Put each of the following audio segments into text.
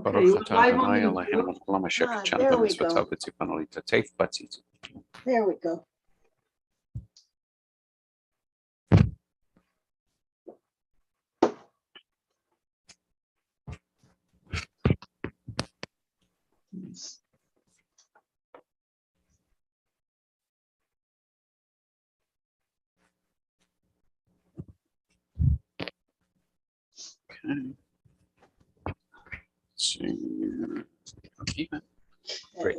Okay, live on YouTube. There we go. There we go. Okay. Let's see. Okay. Great.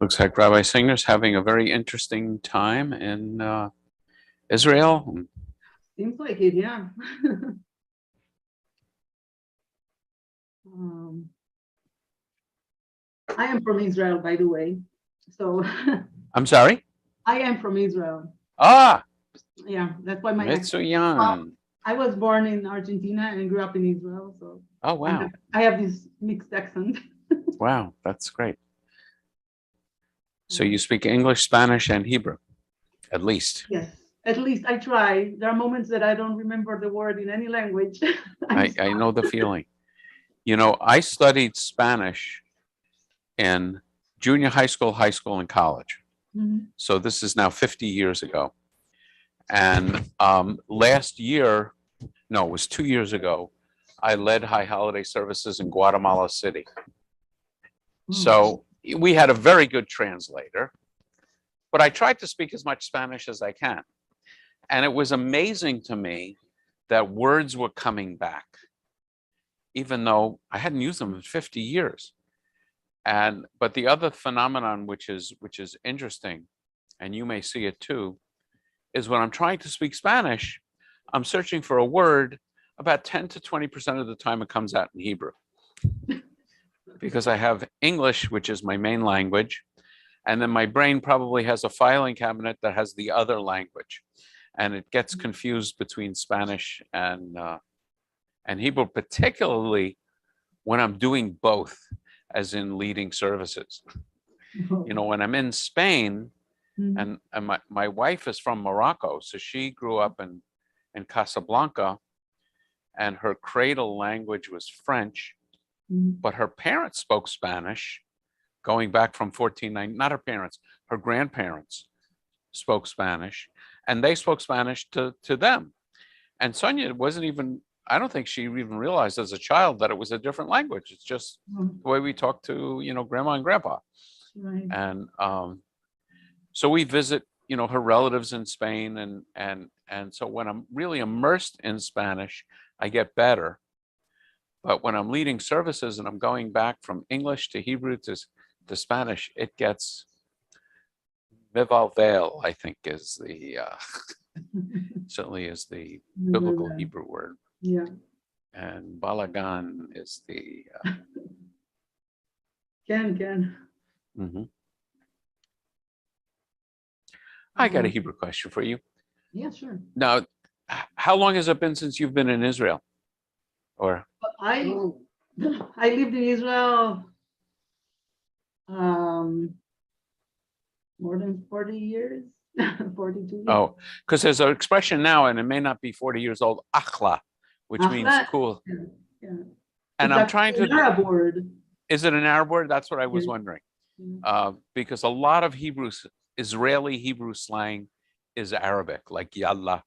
Looks like Rabbi Singer's having a very interesting time in Israel. Seems like it, yeah. I am from Israel, by the way. So I'm sorry? I am from Israel. Ah, Yeah, that's why my Mitsuyan. I was born in Argentina and grew up in Israel. So Oh, wow. I have this mixed accent. Wow, that's great. So you speak English, Spanish, and Hebrew, at least. Yes, at least I try. There are moments that I don't remember the word in any language. I know the feeling. You know, I studied Spanish in junior high school, and college. Mhm. So this is now 50 years ago. And last year, no, it was 2 years ago, I led high holiday services in Guatemala City. So we had a very good translator, but I tried to speak as much Spanish as I can. And it was amazing to me that words were coming back, even though I hadn't used them in 50 years. But the other phenomenon, which is interesting, and you may see it too, is when I'm trying to speak Spanish, I'm searching for a word. About 10 to 20% of the time it comes out in Hebrew. Because I have English, which is my main language, and then my brain probably has a filing cabinet that has the other language. And it gets confused between Spanish and Hebrew, particularly when I'm doing both, as in leading services. You know, when I'm in Spain, and my wife is from Morocco, so she grew up in Casablanca, and her cradle language was French, but her parents spoke Spanish, going back from 1490. Not her parents, her grandparents spoke Spanish, and they spoke Spanish to them. And Sonia wasn't even, I don't think she even realized as a child that it was a different language. It's just the way we talk to, you know, grandma and grandpa. Right. And so we visit, you know, her relatives in Spain, and so when I'm really immersed in Spanish, I get better. But when I'm leading services and I'm going back from English to Hebrew to Spanish, it gets mevalvel, I think is the certainly is the biblical Hebrew word. Yeah. And balagan is the Can. mhm. I got a Hebrew question for you. Yeah, sure. Now, how long has it been since you've been in Israel? Or I lived in Israel more than 40 years, 42 years. oh, because there's an expression now, and it may not be 40 years old, akhla, which means Achla, cool. Yeah. And It's I'm trying an to. Arab word. Is it an Arab word? That's what I was Yeah. wondering. Yeah. Because a lot of Israeli Hebrew slang is Arabic, like yalla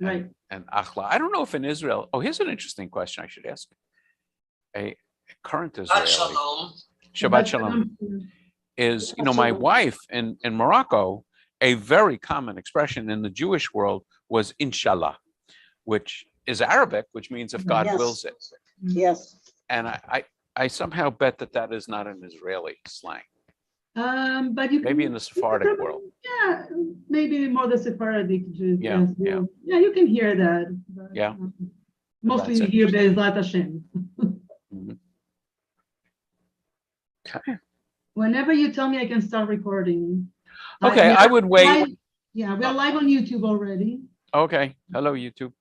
Right. and akhla. I don't know if in Israel. Oh, here's an interesting question I should ask. A current Israeli. Shabbat Shalom. Is, you know, my wife in Morocco, a very common expression in the Jewish world was inshallah, which is Arabic, which means if God wills it. Yes. And I somehow bet that is not an Israeli slang. But you Maybe can, in the Sephardic world. Yeah, maybe more the Sephardic Jews. Yeah, Yeah, you can hear that. But, Yeah. mostly That's you hear Be'ezrat Hashem. Mhm. Okay. Whenever you tell me I can start recording. Okay, I would wait. Yeah, we're live on YouTube already. Okay, hello, YouTube.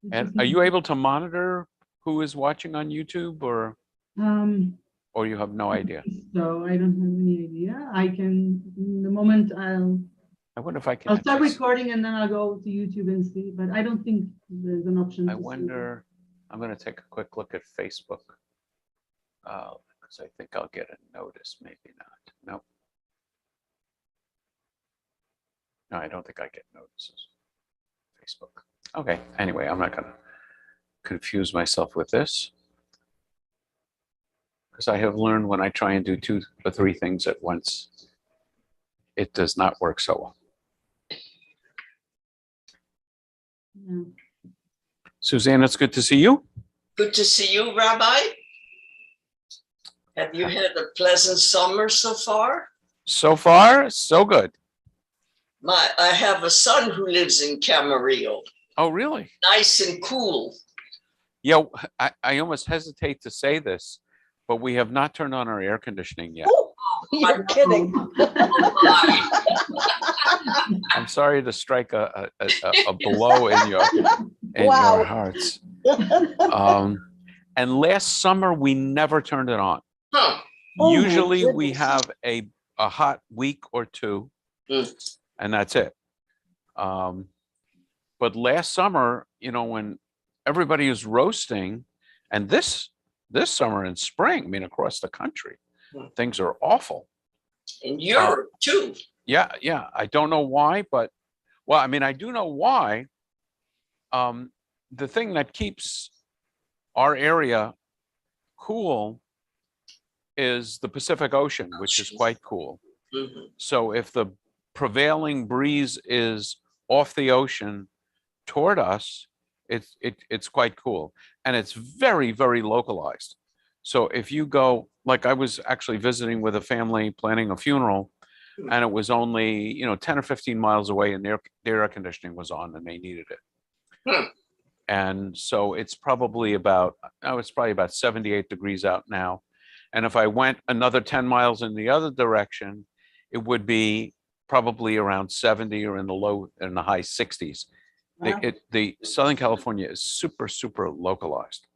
which And is are you nice. able to monitor who is watching on YouTube or you have no idea? So I don't have any idea. I can, in the moment I wonder if I can I'll start actually, recording and then I'll go to YouTube and see, but I don't think there's an option. I to see. wonder, I'm gonna take a quick look at Facebook. Because I think I'll get a notice, maybe not. Nope. No, I don't think I get notices. Facebook. Okay, anyway, I'm not gonna confuse myself with this. Because I have learned when I try and do 2 or 3 things at once, it does not work so well. Yeah. Suzanne, it's good to see you. Good to see you, Rabbi. Have you had a pleasant summer so far? So far, so good. I have a son who lives in Camarillo. Oh, really? Nice and cool. Yeah, I almost hesitate to say this, but we have not turned on our air conditioning yet. Oh, You're kidding. I'm sorry to strike a blow in your Wow. hearts. And last summer we never turned it on. huh. Oh, my Usually we goodness. have a hot week or 2, and that's it. But last summer, you know, when everybody was roasting, and this summer in spring, I mean, across the country, things are awful. In Europe, too. Yeah, I don't know why, but well, I mean, I do know why. The thing that keeps our area cool is the Pacific Ocean, which is quite cool. Mhm. So if the prevailing breeze is off the ocean toward us, it's quite cool. And it's very, very localized. So if you go, like I was actually visiting with a family planning a funeral, and it was only, 10 or 15 miles away, and their air conditioning was on and they needed it. Hmm. And so it's probably about 78 degrees out now. And if I went another 10 miles in the other direction, it would be probably around 70 or in the high 60s. Wow. The Southern California is super, super localized.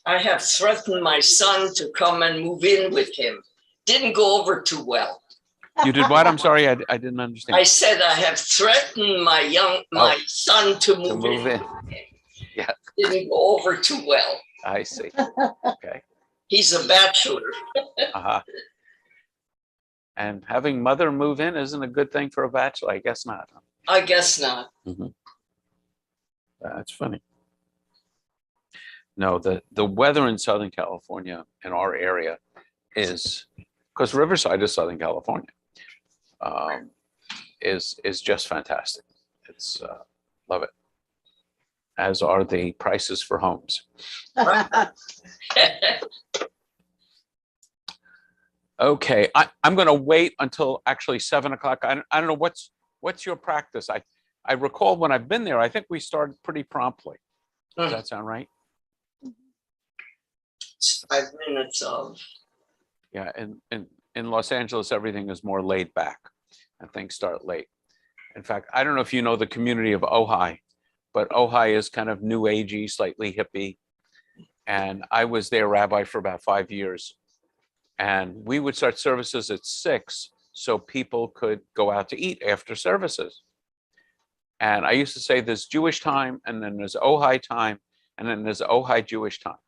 I have threatened my son to come and move in with him. Didn't go over too well. You did what? I'm sorry, I didn't understand. I said I have threatened my son to move, move in. with him. Yeah. Didn't go over too well. I see. Okay. He's a bachelor. Uh-huh. And having mother move in isn't a good thing for a bachelor? I guess not. I guess not. That's funny. No, the weather in Southern California, in our area, is, because Riverside is Southern California, is just fantastic. It's love it. As are the prices for homes. Okay, I'm going to wait until actually 7 o'clock. I don't know what's your practice. I recall when I've been there, I think we started pretty promptly. Does that sound right? It's 5 minutes of. Yeah, in Los Angeles, everything is more laid back and things start late. In fact, I don't know if you know the community of Ojai, but Ojai is kind of new agey, slightly hippie. And I was their rabbi for about 5 years. And we would start services at 6 so people could go out to eat after services. And I used to say there's Jewish time, and then there's Ojai time, and then there's Ojai Jewish time.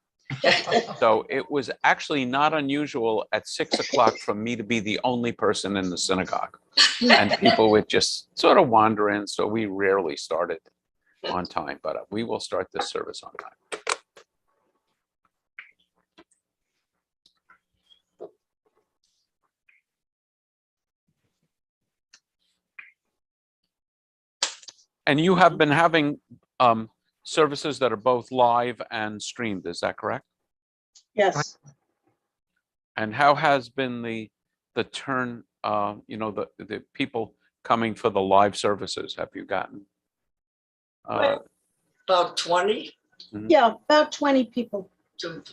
So it was actually not unusual at 6 o'clock for me to be the only person in the synagogue. And people would just sort of wander in. So we rarely started on time, but we will start this service on time. And you have been having services that are both live and streamed, is that correct? Yes. And how has been the turn, the people coming for the live services? Have you gotten? About 20. Yeah, about 20 people. To,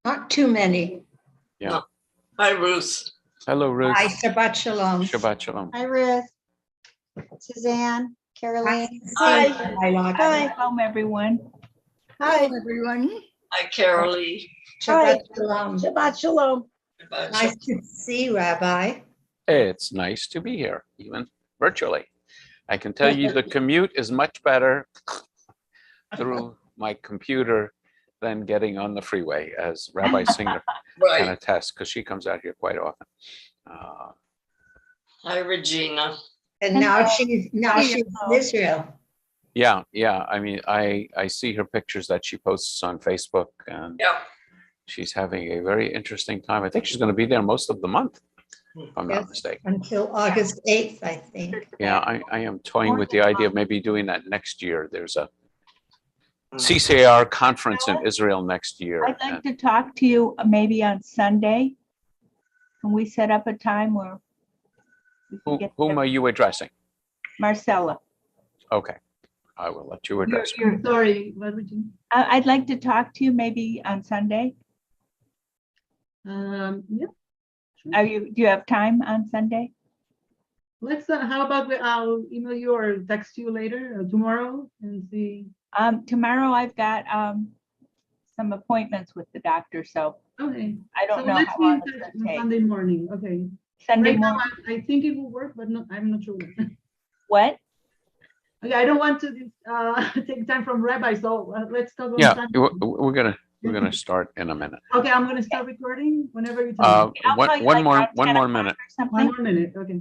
Not too many. Yeah. Hi, Ruth. Hello, Ruth. Hi, Shabbat Shalom. Shabbat Shalom. Hi, Ruth. Suzanne, Caroline. Hi. Hi. Home, everyone. Hi. Everyone. Hi, Carolee. Shabbat Shalom. Shabbat Shalom. Nice to see you, Rabbi. It's nice to be here, even virtually. I can tell you the commute is much better through my computer than getting on the freeway, as Rabbi Singer can Right. attest, because she comes out here quite often. Hi, Regina. And now she's in Israel. Yeah. I mean, I see her pictures that she posts on Facebook, and Yeah. she's having a very interesting time. I think she's going to be there most of the month, if I'm not Yes. mistaken. Until August 8th, I think. Yeah, I am toying with the idea of maybe doing that next year. There's a CCAR conference in Israel next year. I'd like to talk to you maybe on Sunday. Can we set up a time where we can get Whom are you addressing? Marcella? Okay, I will let you address her. I'm sorry, what would you? I'd like to talk to you maybe on Sunday. Yeah, Do you have time on Sunday? let's, how about I'll email you or text you later or tomorrow and see. Tomorrow I've got some appointments with the doctor, so Okay. I don't So know let's how be long in it's touch gonna on take. Sunday morning, okay. Sunday Right now, morning, I think it will work, but I'm not sure. what? Okay, I don't want to take time from Rabbi, so let's talk on Yeah, Sunday. we're gonna start in a minute. Okay, I'm gonna start recording whenever you tell me. I'll call you like around 10 one more o'clock minute. or One something. more minute, okay.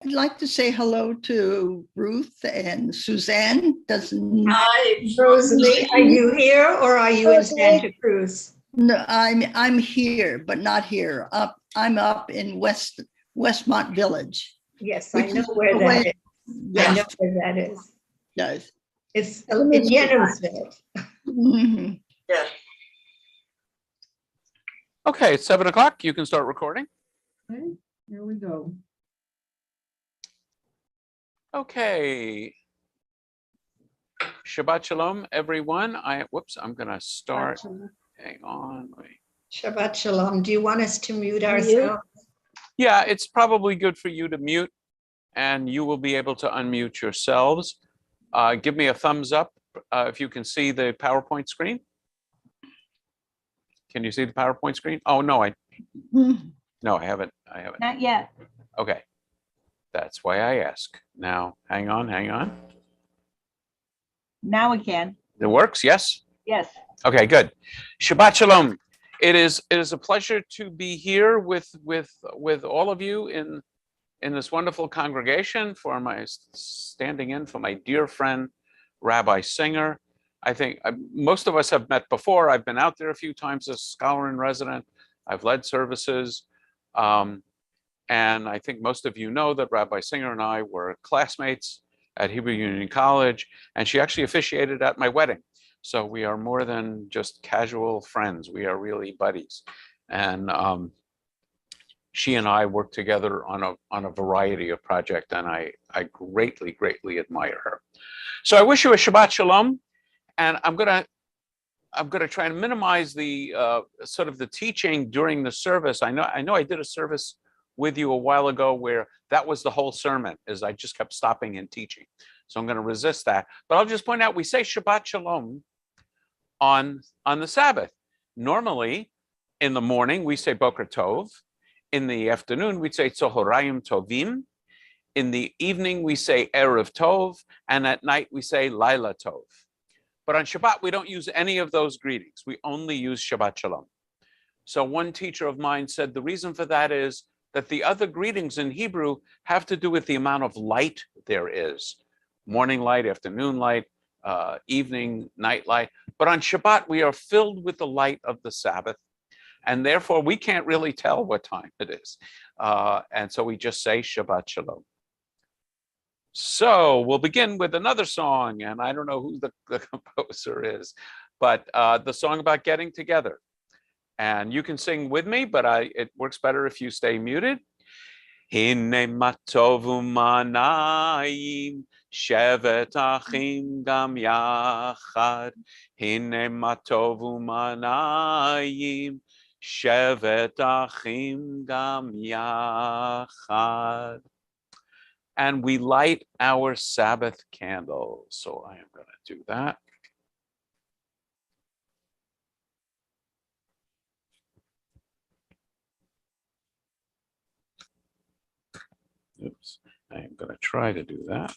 I'd like to say hello to Ruth and Suzanne. Doesn't Hi, Rosalie, are you here or are you in Santa Cruz? no, I'm here, but not here. I'm up in Westmont Village. Yes, I Which know is where that away- is. I know Yes, where that is. yes. It's in Yenovsville. Mhm. yeah. Okay, it's 7 o'clock. You can start recording. Okay, here we go. Okay. Shabbat Shalom, everyone. I'm gonna start. Hang on. Wait. Shabbat Shalom. Do you want us to mute Mute? ourselves? Yeah, it's probably good for you to mute, and you will be able to unmute yourselves. Give me a thumbs up if you can see the PowerPoint screen. Can you see the PowerPoint screen? Oh, no, I haven't. Not yet. Okay. That's why I ask. Now, hang on. Now we can. It works, yes? Yes. Okay, good. Shabbat Shalom. It is a pleasure to be here with all of you in this wonderful congregation for standing in for my dear friend, Rabbi Singer. I think most of us have met before. I've been out there a few times as scholar in resident. I've led services. And I think most of you know that Rabbi Singer and I were classmates at Hebrew Union College, and she actually officiated at my wedding. So we are more than just casual friends. We are really buddies. And she and I work together on a variety of projects, and I greatly admire her. So I wish you a Shabbat Shalom, and I'm gonna try and minimize the sort of the teaching during the service. I know I did a service with you a while ago where that was the whole sermon, is I just kept stopping and teaching. So I'm going to resist that. But I'll just point out, we say Shabbat Shalom on the Sabbath. Normally, in the morning, we say Boker Tov. In the afternoon, we say Tzohorayim Tovim. In the evening, we say Erev Tov. And at night, we say Laila Tov. But on Shabbat, we don't use any of those greetings. We only use Shabbat Shalom. So one teacher of mine said the reason for that is that the other greetings in Hebrew have to do with the amount of light there is. Morning light, afternoon light, evening, night light. But on Shabbat, we are filled with the light of the Sabbath. And therefore, we can't really tell what time it is. And so we just say Shabbat Shalom. So we'll begin with another song. And I don't know who the composer is, but the song about getting together. And you can sing with me, but it works better if you stay muted. Hine matov u'manayim shevet achim gam yachad. Hine matov u'manayim shevet achim gam yachad. And we light our Sabbath candles. So I am going to do that. Oops, I am going to try to do that.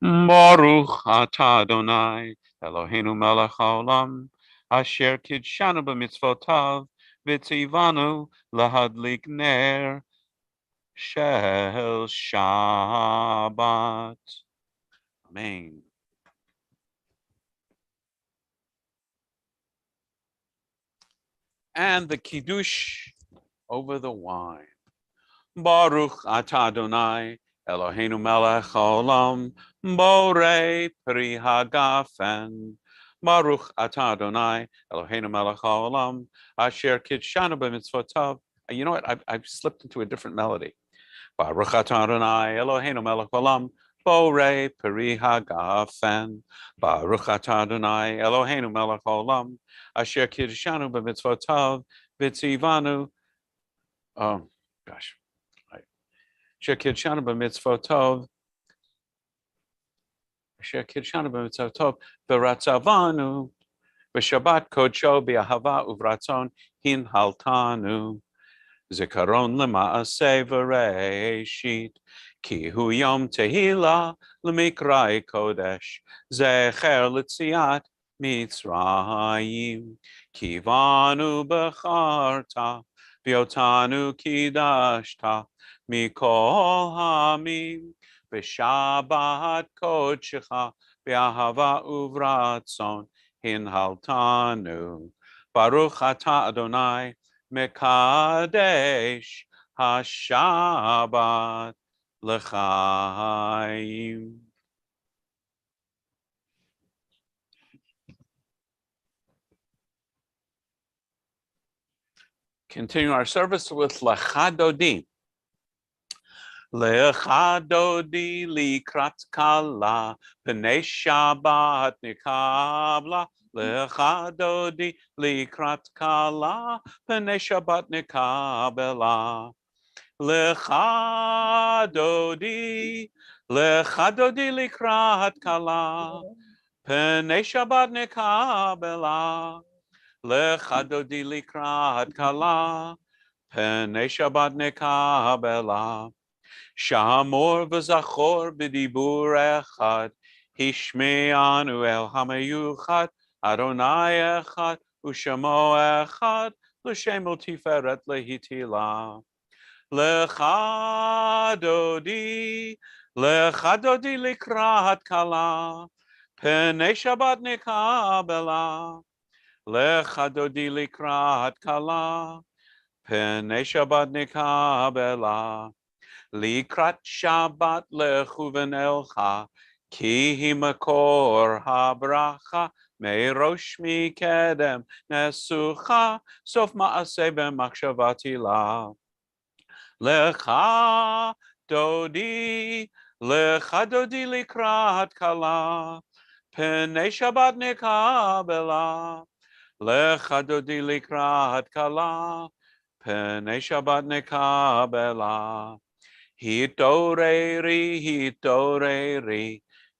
Baruch atah Adonai Eloheinu melech haolam asher kidshanu b'mitzvotav v'tzivanu lahadlik ner shel Shabbat. Amen. And the kiddush over the wine. Baruch atah Adonai Eloheinu melech haolam borei pri hagafen. Baruch atah Adonai Eloheinu melech haolam asher kidshanu b'mitzvotav. You know what? I've slipped into a different melody. Baruch atah Adonai Eloheinu melech haolam borei pri hagafen. Baruch atah Adonai Eloheinu melech haolam asher kidshanu b'mitzvotav v'tzivanu. Oh gosh. Shekidshanu b'mitzvotov, Shekidshanu b'mitzvotov, v'ratzavanu, v'shabbat kodsho b'ahava uvratzon hinhaltanu, zikaron lema'aseh v'reishit, ki hu yom tehila l'mikrai kodesh, zecher l'tziat mitzrayim, kivanu b'charta, v'yotanu kidashta, Mikol hamim b'shabbat kodshecha b'ahava uvratzon hinhaltanu. Baruch atah Adonai mekadesh hashabbat l'chaim. Continue our service with Lecha Dodi. Lecha Dodi likrat kala, p'nei Shabbat nikabla. Lecha Dodi likrat kala, p'nei Shabbat nikabela. Lecha Dodi likrat kala, p'nei Shabbat nikabela. Lecha Dodi likrat kala, p'nei Shabbat nikabela. Shamor v'zachor b'dibur echad, hishme'anu el hamayuchad, Adonai echad, u'shemo echad, l'shem u'tiferet lehitila. Lecha Dodi likrat kala, p'nei Shabbat nikabela. Lecha Dodi likrat kala, p'nei Shabbat nikabela. Likrat Shabbat lechu v'nelcha, ki hi makor habracha, merosh mikedem nesucha, sof ma'aseh b'machshavati la. Lecha Dodi likrat kala, p'nei Shabbat nikabela. Lecha Dodi likrat kala, p'nei Shabbat nikabela. Hitoreri,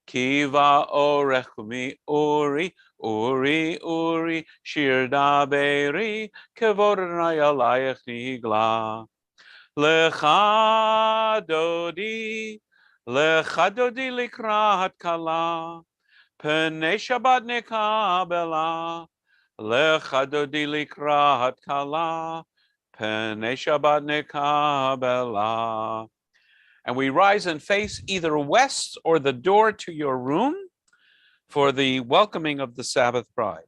kiva orechumi uri, shir daberi, kevod Adonai alayach nigla. Lecha Dodi likrat kala, p'nei Shabbat nikabela. Lecha Dodi likrat kala, p'nei Shabbat nikabela. And we rise and face either west or the door to your room for the welcoming of the Sabbath bride.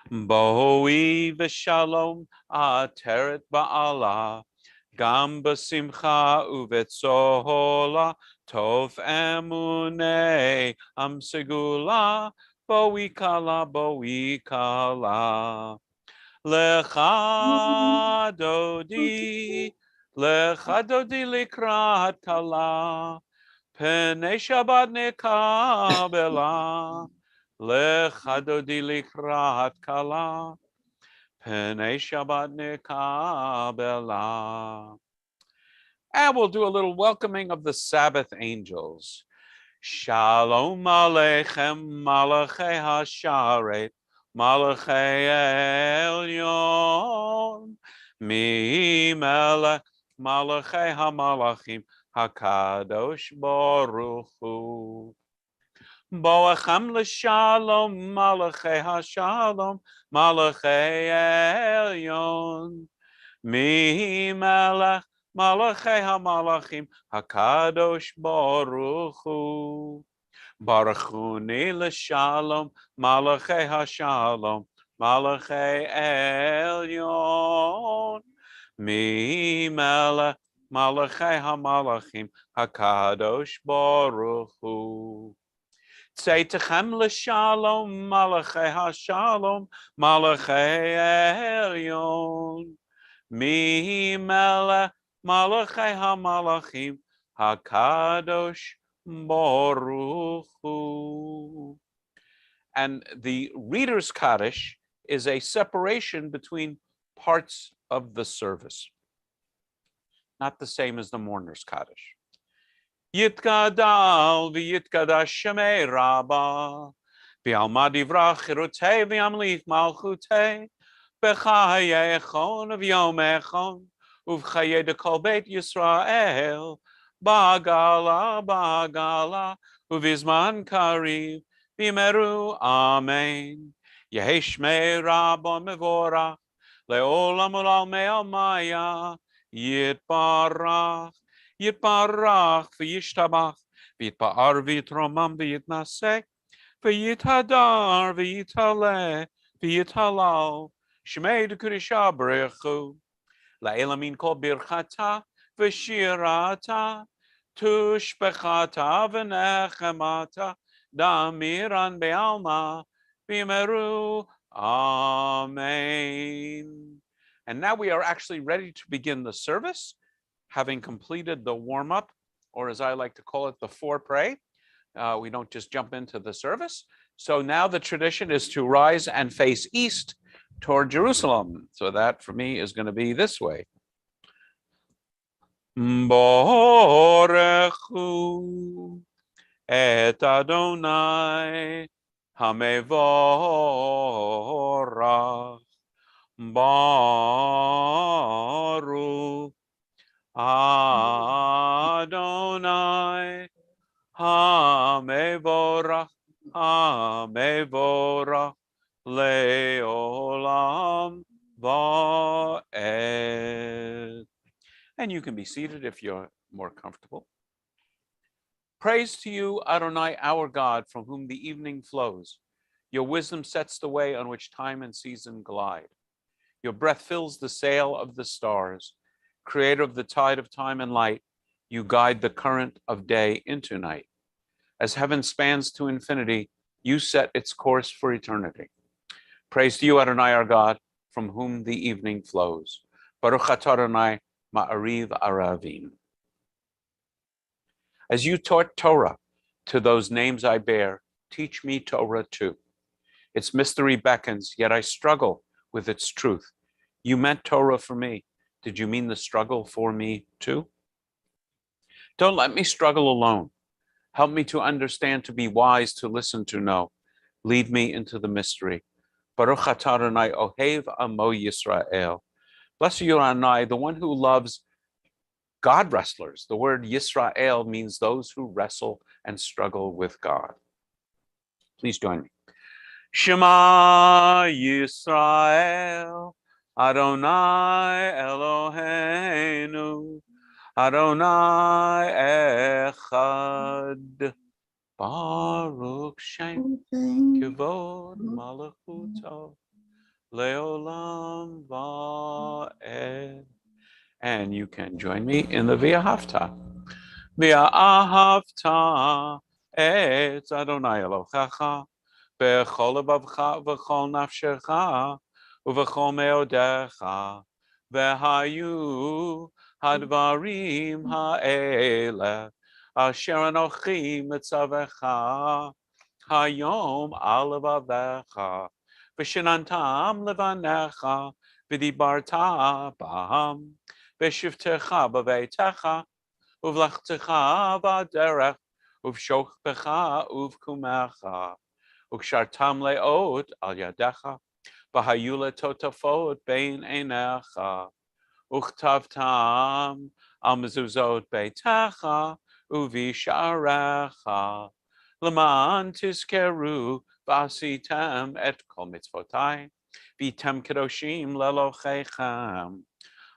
Boi v'shalom ateret ba'ala, Gam b'simcha uvetzola, tov emunei, am segula, boikala, boikala. Lecha dodi likrat kala, Pnei Shabbat nekabela. Lecha dodi likrat kala, Pnei Shabbat nekabela. And we'll do a little welcoming of the Sabbath angels. Shalom Aleichem Malachei HaSharet Malachei Elyon Mi Melech Malachei HaMalachim HaKadosh Baruch Hu Boachem L'Shalom Malachei HaShalom Malachei Elyon Mi Melech Malachei HaMalachim HaKadosh Baruch Hu Baruchuni L'Shalom Malachei HaShalom Malachei Elyon Mi Melech Malachei HaMalachim HaKadosh Baruch Hu Tzeitechem L'Shalom Malachei HaShalom Malachei Elyon Mi Melech Malachei HaMalachim HaKadosh Baruch Hu. And the Reader's Kaddish is a separation between parts of the service. Not the same as the Mourner's Kaddish. Yitgadal v'yitkadash shemei Rabbah v'alma divrach chirutei v'yamlich malchutei b'chaye echon v'yom echon uv'chaye dekol beit Yisrael ba'gala ba'gala uv'izman kariv v'meru amen. Yehi shmei Rabbah mevorach le'olam ulal me'almaya yitbarach Yitbarach v'yishtabach v'yitba'ar v'yitromam v'yitnaseh v'yithadar v'yitaleh v'yithalal shmei d'kudisha b'rechu la'elamin kol birchata v'shirata tushbechata v'nechemata damiran be'alma v'yimeru amen. And now we are actually ready to begin the service, having completed the warm-up, or as I like to call it, the forepray. We don't just jump into the service. So now the tradition is to rise and face east toward Jerusalem. So that for me is going to be this way. Borechu et Adonai hamevorach Baruch Adonai hamevorach hamevorach leolam va'ed. And you can be seated if you're more comfortable. Praise to you, Adonai, our God, from whom the evening flows. Your wisdom sets the way on which time and season glide. Your breath fills the sail of the stars. Creator of the tide of time and light, you guide the current of day into night. As heaven spans to infinity, you set its course for eternity. Praise to you, Adonai, our God, from whom the evening flows. Baruch atah Adonai ma'ariv aravim. As you taught Torah to those names I bear, teach me Torah too. Its mystery beckons, yet I struggle with its truth. You meant Torah for me. Did you mean the struggle for me too? Don't let me struggle alone. Help me to understand, to be wise, to listen, to know. Lead me into the mystery. Baruch atah Adonai ohev amo Yisrael. Bless you, Adonai, the one who loves God wrestlers. The word Yisrael means those who wrestle and struggle with God. Please join me. Shema Yisrael, Adonai Eloheinu, Adonai Echad, Baruch Shem Kivod Malachuto, Leolam Va'ed. And you can join me in the V'ahavta. V'ahavta et Adonai Elohecha b'chol lebavcha v'chol nafshecha uv'chol meodecha v'hayu hadvarim ha'ele asher anochi mitzavecha hayom al levavecha v'shenantam levanecha v'dibarta b'ham v'shivtecha b'veitecha uvlachtecha v'aderech uvshochbecha uvkumecha ukshartam leot al yadecha v'hayu letotafot bein einecha uchtavtam al mezuzot beitecha uvisharecha leman tizkeru v'asitem et kol mitzvotai v'tem kedoshim lelochechem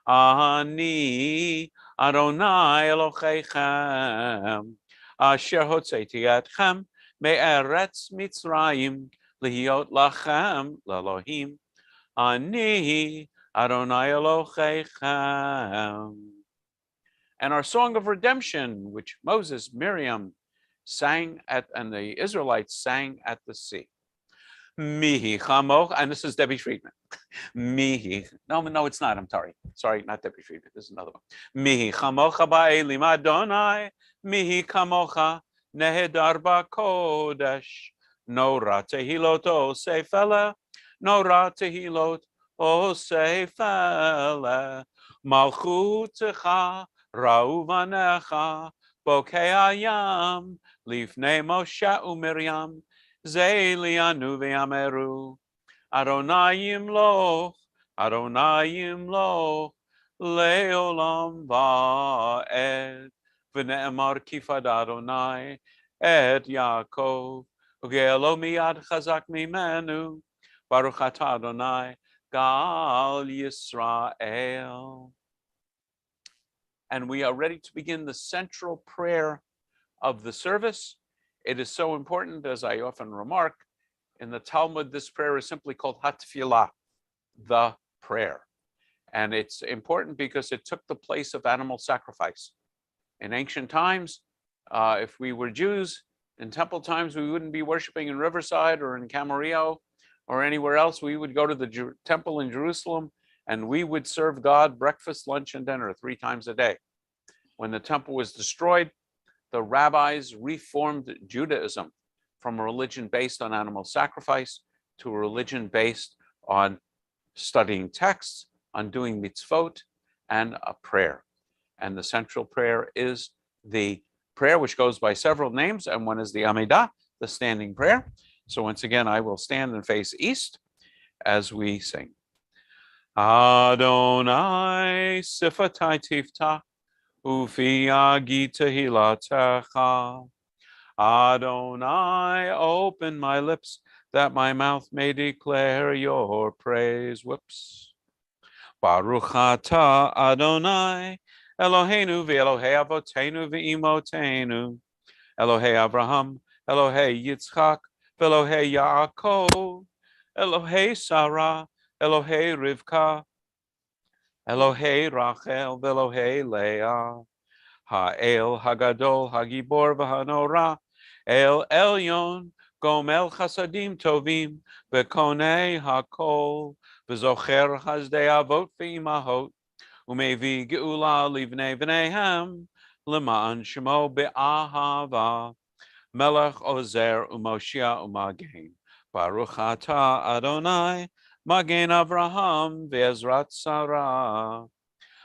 Ani Adonai Eloheichem Asher Hotzeiti Etchem Me'eretz Mitzrayim Lihiot Lachem Lelohim Ani Adonai Eloheichem. And our song of redemption, which Moses, Miriam sang at, and the Israelites sang at the sea. Mihi chamoch, and this is Debbie Friedman. Mihi, no, it's not. I'm sorry, not Debbie Friedman. This is another one. Mihi chamocha ba'elim Adonai, mihi chamocha nehedar ba'kodesh. Nora tehilot o seifele, nora tehilot o seifele. Malchutecha ra'uvanecha, bokei hayam, lifnei Moshe u'Miriam. Zelianu ve'ameru Adonai yimloch leolam va'ed v'ne'emar kifad Adonai et Yaakov uge'elo miyad chazak mimenu baruch atah Adonai gal Yisrael. And we are ready to begin the central prayer of the service. It is so important, as I often remark, in the Talmud, this prayer is simply called Hatfilah, the prayer. And it's important because it took the place of animal sacrifice. In ancient times, if we were Jews, in temple times, we wouldn't be worshiping in Riverside or in Camarillo or anywhere else. We would go to the temple in Jerusalem and we would serve God breakfast, lunch, and dinner 3 times a day. When the temple was destroyed, the rabbis reformed Judaism from a religion based on animal sacrifice to a religion based on studying texts, on doing mitzvot, and a prayer. And the central prayer is the prayer which goes by several names, and one is the Amidah, the standing prayer. So once again, I will stand and face east as we sing. Adonai sifatai tiftach Ufi agi tehilatecha. Adonai, open my lips that my mouth may declare your praise. Whoops. Baruch atah Adonai, Eloheinu v'Elohei avotenu v'imotenu, Elohei Abraham, Elohei Yitzchak, v'Elohei Yaakov, Elohei Sarah, Elohei Rivka, Elohei Rachel v'Elohei Leah, Ha'el Hagadol Hagibor v'Hanora, El Elyon Gomel Chasadim Tovim v'Konei Hakol v'Zocher Chazdei Avot v'Imahot u'Mevi Geula Livnei V'neihem L'ma'an Shemo Be'ahava Melech Ozer u'Moshia u'Magen Baruch Atah Adonai Magen Avraham ve'Ezrat Sarah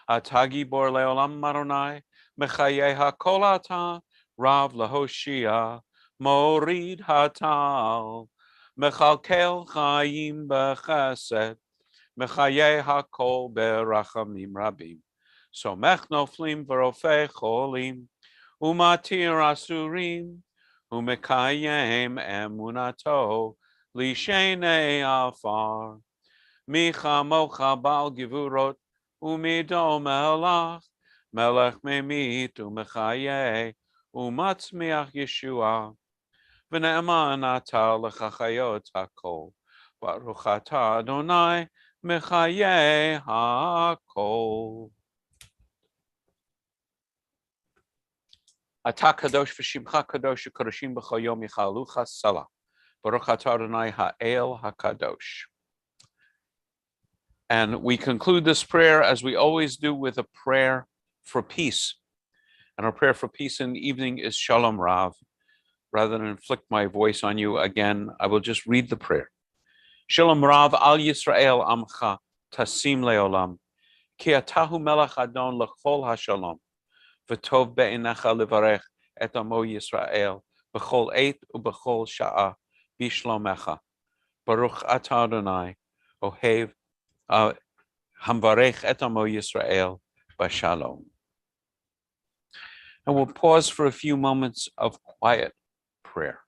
Atagi Bor Leolam Adonai Mechaye HaKol Atah Rav Lahoshia Morid Hatal Mechalkel Chaim Bechesed Mechaye HaKol Berachamim Rabim Somech Noflim V'Rofei Cholim Umatir Asurim Umekayem Emunato Lishenei Afar Micha Mocha Bal Givurot Umidom Melach Melech Memit Umechaye Umatzmiach Yeshua V'ne'eman Atah L'chachayot HaKol Baruch Atah Adonai Mechaye HaKol. Ata kadosh v'shimcha kadosh u'kodoshim b'chol yom yichalucha salah. Baruch atah Adonai ha'el hakadosh. And we conclude this prayer as we always do with a prayer for peace. And our prayer for peace in the evening is Shalom Rav. Rather than inflict my voice on you again, I will just read the prayer. Shalom Rav al Yisrael amcha tasim leolam. Ki atahu melech adon lechol hashalom. V'tov be'enecha levarech et amo Yisrael. B'chol eit u'b'chol sha'a bishlomecha. Baruch atah Adonai ohev hamvarech et amo Yisrael b'shalom. And we'll pause for a few moments of quiet prayer.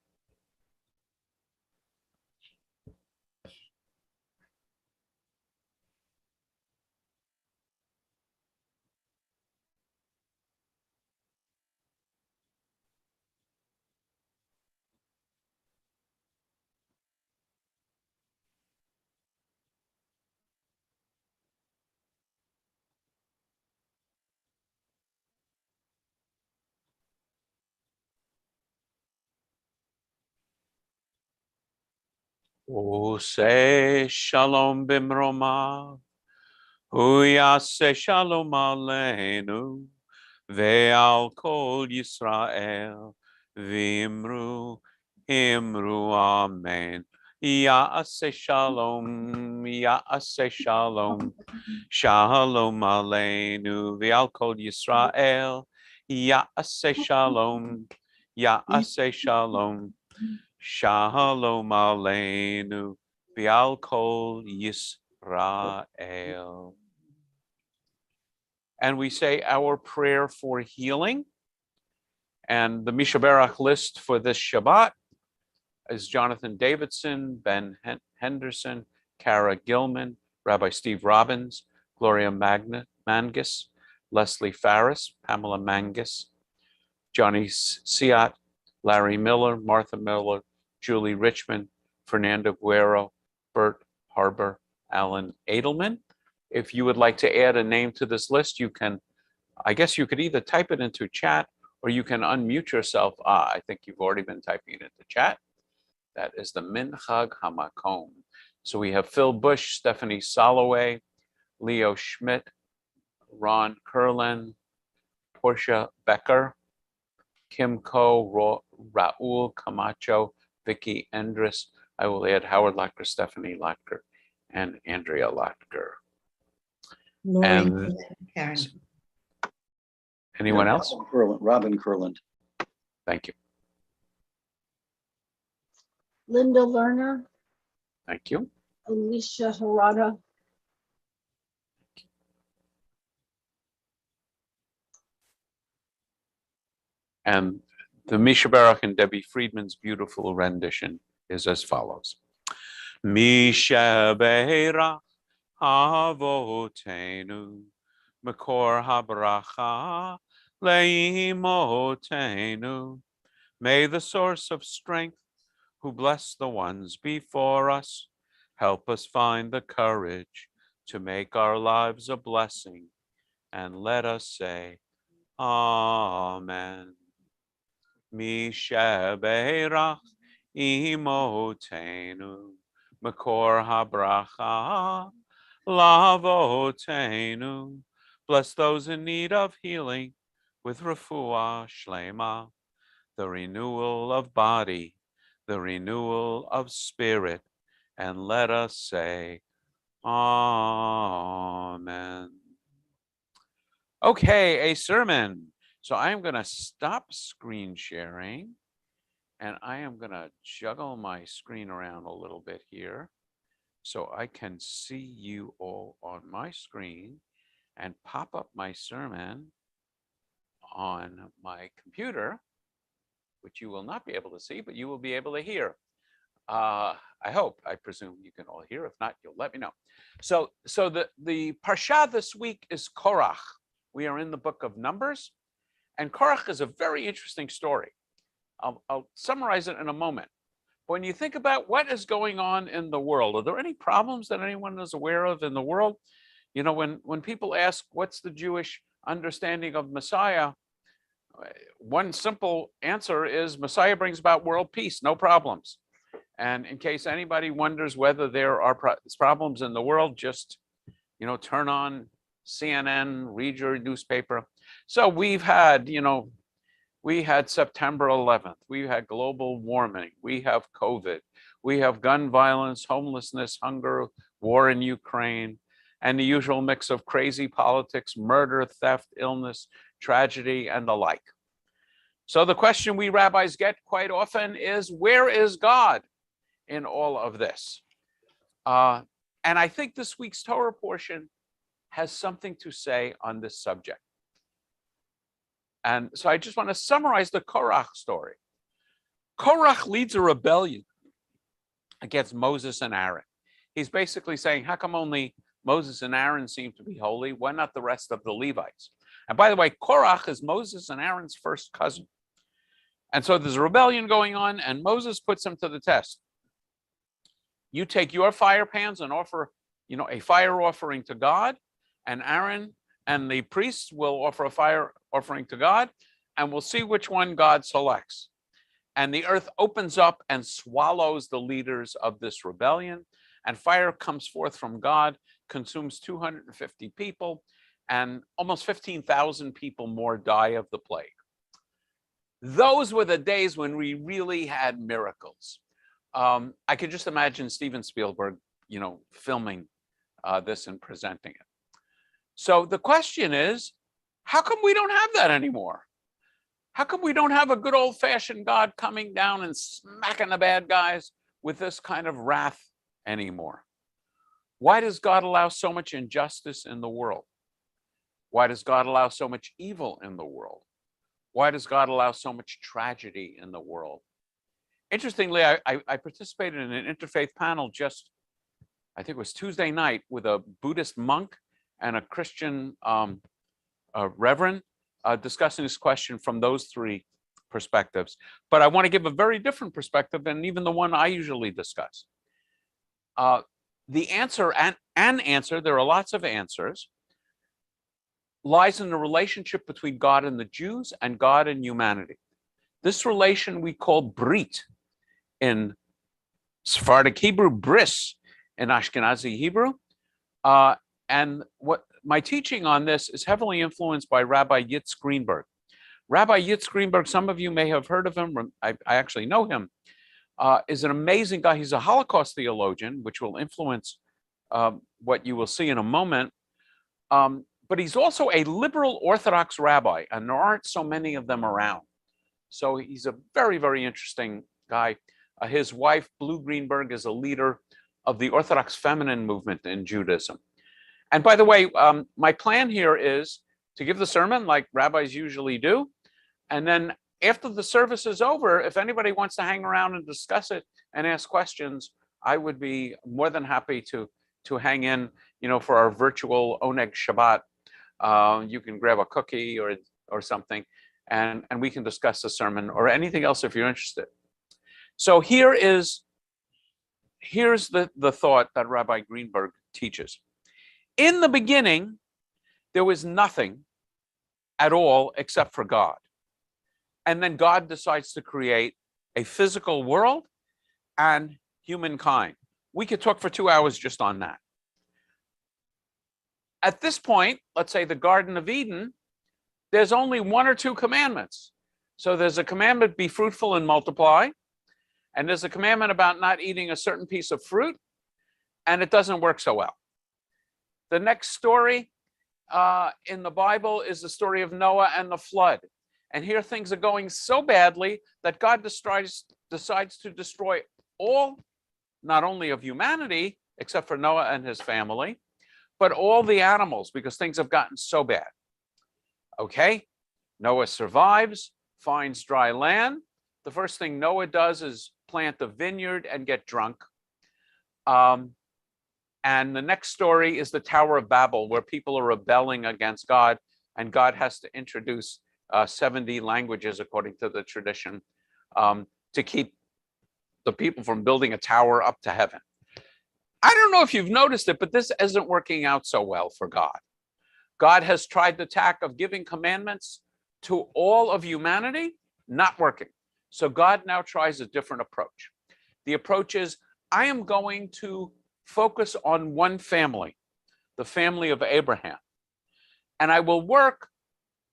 Say shalom bimroma, uyase shalom aleinu, ve'al kol Yisrael, v'imru, imru amen. Ya'ase shalom, shalom aleinu, ve'al kol Yisrael, ya'ase shalom, Shalom aleinu v'al kol Yisrael. And we say our prayer for healing. And the Mishaberach list for this Shabbat is Jonathan Davidson, Ben Henderson, Kara Gilman, Rabbi Steve Robbins, Gloria Mangus, Leslie Farris, Pamela Mangus, Johnny Siat, Larry Miller, Martha Miller, Julie Richmond, Fernando Guerrero, Bert Harbor, Alan Edelman. If you would like to add a name to this list, you can, I guess you could either type it into chat or you can unmute yourself. I think you've already been typing it into chat. That is the Minchag Hamakom. So we have Phil Bush, Stephanie Soloway, Leo Schmidt, Ron Kurlan, Portia Becker, Kim Ko, Raul Camacho, Vicky Endres. I will add Howard Locker, Stephanie Locker, and Andrea Locker. And Karen. anyone else? Robin Kurland. Thank you. Linda Lerner, Thank you. Alicia Harada, And the Misha Baruch and Debbie Friedman's beautiful rendition is as follows. Misha Beirach Avotenu Makor Habracha Leimotenu. May the source of strength, who bless the ones before us, help us find the courage to make our lives a blessing, and let us say, Amen. Misha Beirach Imotenu Makor Habracha Lavotenu. Bless those in need of healing with refuah shlema, the renewal of body, the renewal of spirit, and let us say, Amen. Okay, a sermon. So I am going to stop screen sharing, and I am going to juggle my screen around a little bit here so I can see you all on my screen and pop up my sermon on my computer, which you will not be able to see, but you will be able to hear. I hope, I presume you can all hear. If not, you'll let me know. So the Parsha this week is Korach. We are in the book of Numbers, and Korach is a very interesting story. I'll summarize it in a moment. When you think about what is going on in the world, are there any problems that anyone is aware of in the world? You know, when people ask, what's the Jewish understanding of Messiah? One simple answer is Messiah brings about world peace, no problems. And in case anybody wonders whether there are problems in the world, just, turn on CNN, read your newspaper. So we've had, we had September 11th, we had global warming, we have COVID, we have gun violence, homelessness, hunger, war in Ukraine, and the usual mix of crazy politics, murder, theft, illness, tragedy, and the like. So the question we rabbis get quite often is, where is God in all of this? And I think this week's Torah portion has something to say on this subject. And so I just want to summarize the Korach story. Korach leads a rebellion against Moses and Aaron. He's basically saying, how come only Moses and Aaron seem to be holy? Why not the rest of the Levites? And by the way, Korach is Moses and Aaron's first cousin. And so there's a rebellion going on, and Moses puts him to the test. You take your fire pans and offer, a fire offering to God, and Aaron and the priests will offer a fire offering to God, and we'll see which one God selects. And the earth opens up and swallows the leaders of this rebellion, and fire comes forth from God, consumes 250 people, and almost 15,000 people more die of the plague. Those were the days when we really had miracles. I could just imagine Steven Spielberg, filming this and presenting it. So the question is, how come we don't have that anymore? How come we don't have a good old-fashioned God coming down and smacking the bad guys with this kind of wrath anymore? Why does God allow so much injustice in the world? Why does God allow so much evil in the world? Why does God allow so much tragedy in the world? Interestingly, I participated in an interfaith panel just, I think it was Tuesday night, with a Buddhist monk and a Christian reverend discussing this question from those three perspectives. But I want to give a very different perspective, and even the one I usually discuss. The answer, an answer, there are lots of answers, lies in the relationship between God and the Jews and God and humanity. This relation we call Brit in Sephardic Hebrew, bris in Ashkenazi Hebrew. And what my teaching on this is heavily influenced by Rabbi Yitz Greenberg. Rabbi Yitz Greenberg, some of you may have heard of him. I actually know him. Is an amazing guy. He's a Holocaust theologian, which will influence what you will see in a moment. But he's also a liberal Orthodox rabbi, and there aren't so many of them around. So he's a very, very interesting guy. His wife, Blue Greenberg, is a leader of the Orthodox feminine movement in Judaism. And by the way, my plan here is to give the sermon like rabbis usually do. And then after the service is over, if anybody wants to hang around and discuss it and ask questions, I would be more than happy to hang in, for our virtual Oneg Shabbat. You can grab a cookie or something, and we can discuss the sermon or anything else if you're interested. So here's the thought that Rabbi Greenberg teaches. In the beginning, there was nothing at all except for God. And then God decides to create a physical world and humankind. We could talk for 2 hours just on that. At this point, let's say the Garden of Eden, there's only 1 or 2 commandments. So there's a commandment, be fruitful and multiply. And there's a commandment about not eating a certain piece of fruit. And it doesn't work so well. The next story in the Bible is the story of Noah and the flood. And here things are going so badly that God decides to destroy all, not only of humanity, except for Noah and his family, but all the animals, because things have gotten so bad. Okay, Noah survives, finds dry land. The first thing Noah does is plant a vineyard and get drunk. And the next story is the Tower of Babel, where people are rebelling against God, and God has to introduce 70 languages, according to the tradition, to keep the people from building a tower up to heaven. I don't know if you've noticed it, but this isn't working out so well for God. God has tried the tack of giving commandments to all of humanity, not working. So God now tries a different approach. The approach is, I am going to focus on one family, the family of Abraham. And I will work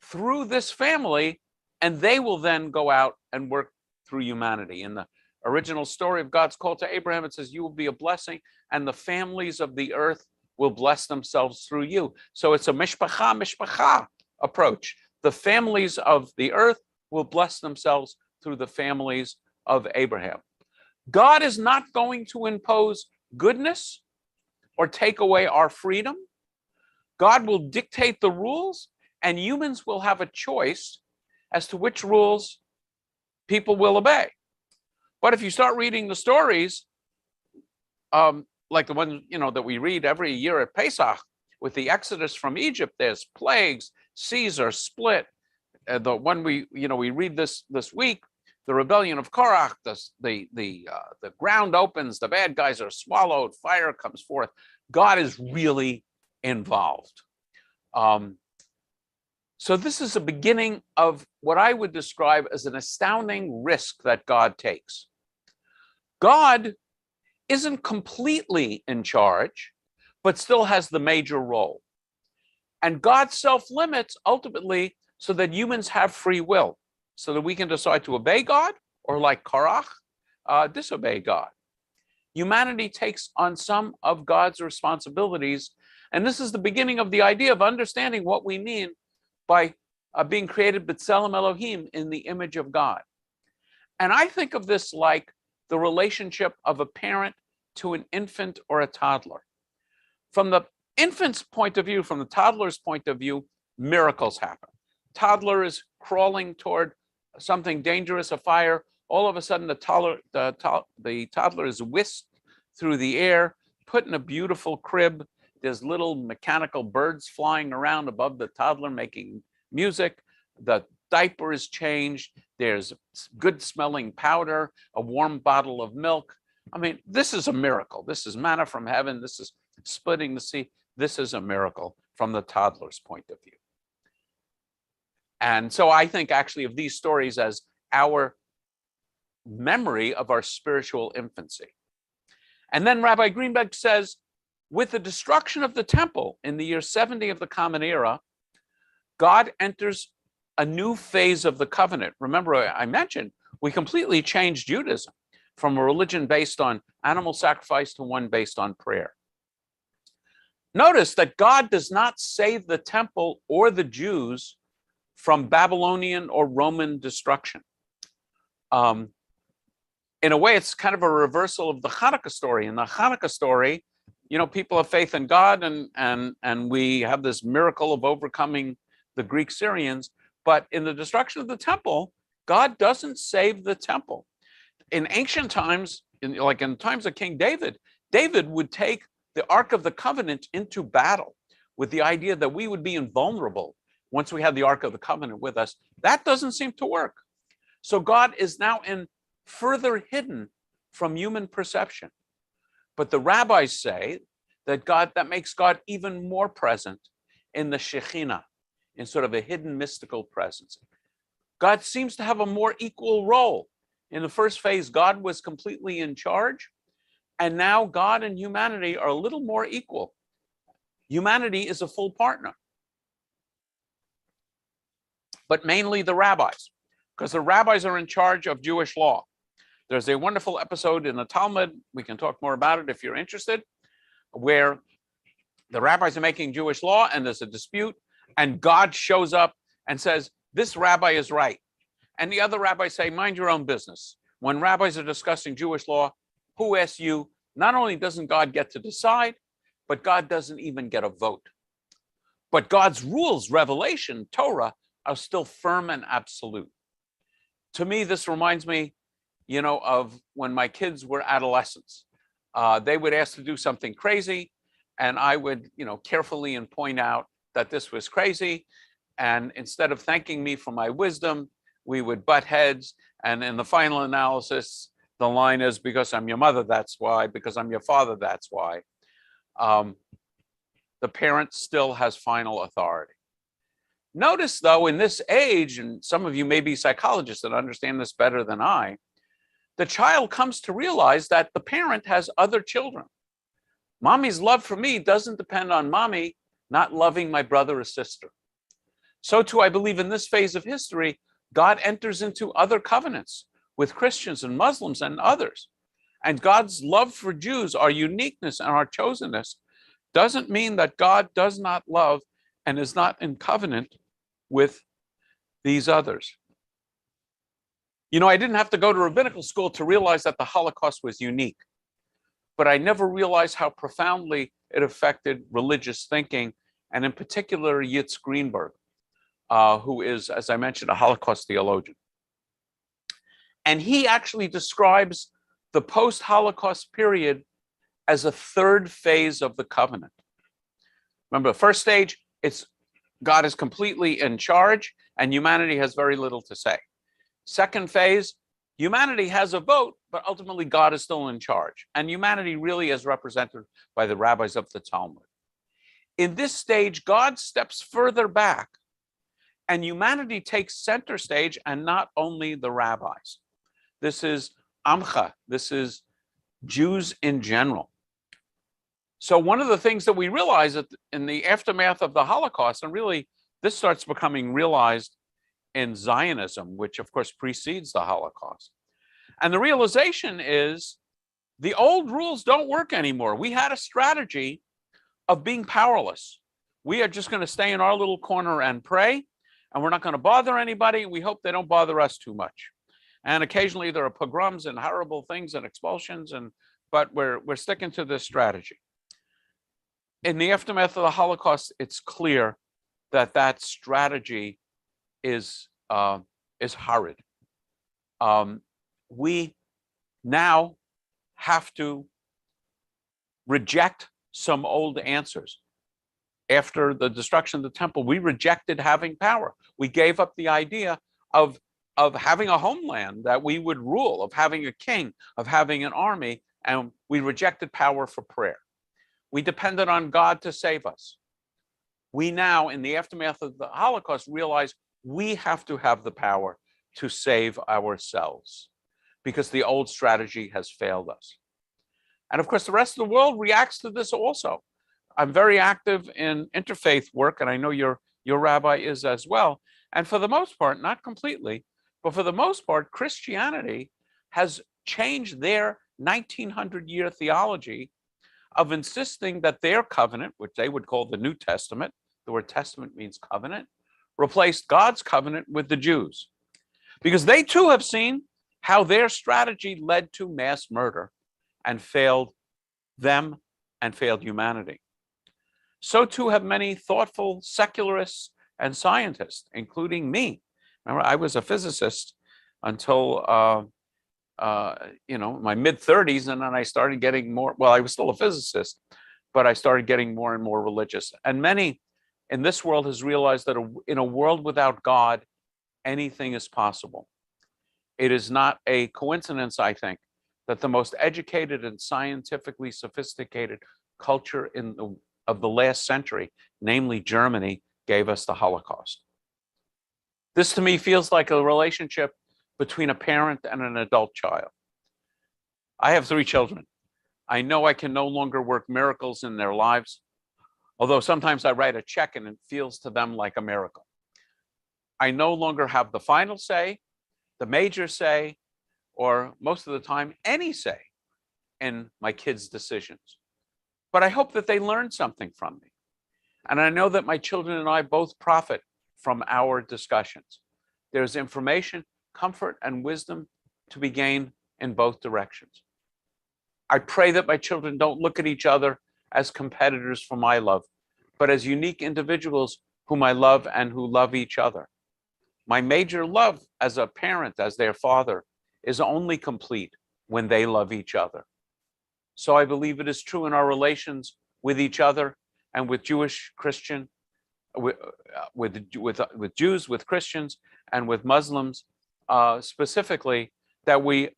through this family, and they will then go out and work through humanity. In the original story of God's call to Abraham, it says, you will be a blessing, and the families of the earth will bless themselves through you. So it's a mishpacha approach. The families of the earth will bless themselves through the families of Abraham. God is not going to impose goodness or take away our freedom. God will dictate the rules, and humans will have a choice as to which rules people will obey. But if you start reading the stories, like the one that we read every year at Pesach, with the Exodus from Egypt, there's plagues, seas are split. The one we read this week, the rebellion of Korach, the ground opens, the bad guys are swallowed, fire comes forth. God is really involved. So this is a beginning of what I would describe as an astounding risk that God takes. God isn't completely in charge, but still has the major role. And God self-limits ultimately so that humans have free will, so that we can decide to obey God or, like Korach, disobey God. Humanity takes on some of God's responsibilities, and this is the beginning of the idea of understanding what we mean by being created b'tselem Elohim, in the image of God. And I think of this like the relationship of a parent to an infant or a toddler. From the infant's point of view, from the toddler's point of view, miracles happen. Toddler is crawling toward something dangerous, a fire. All of a sudden, the toddler is whisked through the air, put in a beautiful crib. There's little mechanical birds flying around above the toddler making music. The diaper is changed. There's good smelling powder, a warm bottle of milk. I mean, this is a miracle. This is manna from heaven. This is splitting the sea. This is a miracle from the toddler's point of view. And so I think actually of these stories as our memory of our spiritual infancy. And then Rabbi Greenberg says, with the destruction of the temple in the year 70 of the Common Era, God enters a new phase of the covenant. Remember, I mentioned we completely changed Judaism from a religion based on animal sacrifice to one based on prayer. Notice that God does not save the temple or the Jews from Babylonian or Roman destruction. In a way, it's kind of a reversal of the Hanukkah story. In the Hanukkah story, people have faith in God, and we have this miracle of overcoming the Greek Syrians. But in the destruction of the temple, God doesn't save the temple. In ancient times, like in times of King David, David would take the Ark of the Covenant into battle with the idea that we would be invulnerable once we had the Ark of the Covenant with us. That doesn't seem to work. So God is now further hidden from human perception. But the rabbis say that makes God even more present in the Shekhinah, in sort of a hidden mystical presence. God seems to have a more equal role. In the first phase, God was completely in charge, and now God and humanity are a little more equal. Humanity is a full partner, but mainly the rabbis, because the rabbis are in charge of Jewish law. There's a wonderful episode in the Talmud, we can talk more about it if you're interested, where the rabbis are making Jewish law and there's a dispute, and God shows up and says, this rabbi is right. And the other rabbis say, mind your own business. When rabbis are discussing Jewish law, who asks you? Not only doesn't God get to decide, but God doesn't even get a vote. But God's rules, revelation, Torah, are still firm and absolute. To me, this reminds me, of when my kids were adolescents. They would ask to do something crazy, and I would, carefully and point out that this was crazy. And instead of thanking me for my wisdom, we would butt heads. And in the final analysis, the line is, because I'm your mother, that's why. Because I'm your father, that's why. The parent still has final authority. Notice, though, in this age, and some of you may be psychologists that understand this better than I, the child comes to realize that the parent has other children. Mommy's love for me doesn't depend on mommy not loving my brother or sister. So too, I believe in this phase of history, God enters into other covenants with Christians and Muslims and others. And God's love for Jews, our uniqueness and our chosenness, doesn't mean that God does not love and is not in covenant with these others. You know, I didn't have to go to rabbinical school to realize that the Holocaust was unique, but I never realized how profoundly it affected religious thinking, and in particular, Yitzhak Greenberg, who is, as I mentioned, a Holocaust theologian. And he actually describes the post-Holocaust period as a third phase of the covenant. Remember, the first stage, it's God is completely in charge and humanity has very little to say. Second phase, humanity has a vote, but ultimately God is still in charge. And humanity really is represented by the rabbis of the Talmud. In this stage, God steps further back and humanity takes center stage, and not only the rabbis. This is Amcha, this is Jews in general. So one of the things that we realize that in the aftermath of the Holocaust, and really this starts becoming realized in Zionism, which of course precedes the Holocaust. And the realization is the old rules don't work anymore. We had a strategy of being powerless. We are just going to stay in our little corner and pray, and we're not going to bother anybody. We hope they don't bother us too much. And occasionally there are pogroms and horrible things and expulsions, but we're sticking to this strategy. In the aftermath of the Holocaust, it's clear that that strategy is horrid. We now have to reject some old answers. After the destruction of the temple, we rejected having power. We gave up the idea of having a homeland that we would rule, of having a king, of having an army, and we rejected power for prayer. We depended on God to save us. We now, in the aftermath of the Holocaust, realize we have to have the power to save ourselves because the old strategy has failed us. And of course, the rest of the world reacts to this also. I'm very active in interfaith work, and I know your rabbi is as well. And for the most part, not completely, but for the most part, Christianity has changed their 1900-year theology of insisting that their covenant, which they would call the New Testament, the word testament means covenant, replaced God's covenant with the Jews. Because they too have seen how their strategy led to mass murder and failed them and failed humanity. So too have many thoughtful secularists and scientists, including me. Remember, I was a physicist until my mid-30s, and then I started getting more, well, I was still a physicist, but I started getting more and more religious. And many in this world has realized that in a world without God, anything is possible. It is not a coincidence, I think, that the most educated and scientifically sophisticated culture of the last century, namely Germany, gave us the Holocaust. This to me feels like a relationship between a parent and an adult child. I have 3 children. I know I can no longer work miracles in their lives, although sometimes I write a check and it feels to them like a miracle. I no longer have the final say, the major say, or most of the time, any say in my kids' decisions. But I hope that they learn something from me. And I know that my children and I both profit from our discussions. There's information, comfort, and wisdom to be gained in both directions. I pray that my children don't look at each other as competitors for my love, but as unique individuals whom I love and who love each other. My major love as a parent, as their father, is only complete when they love each other. So I believe it is true in our relations with each other and with Jewish, Christian, with Jews, with Christians, and with Muslims specifically, that we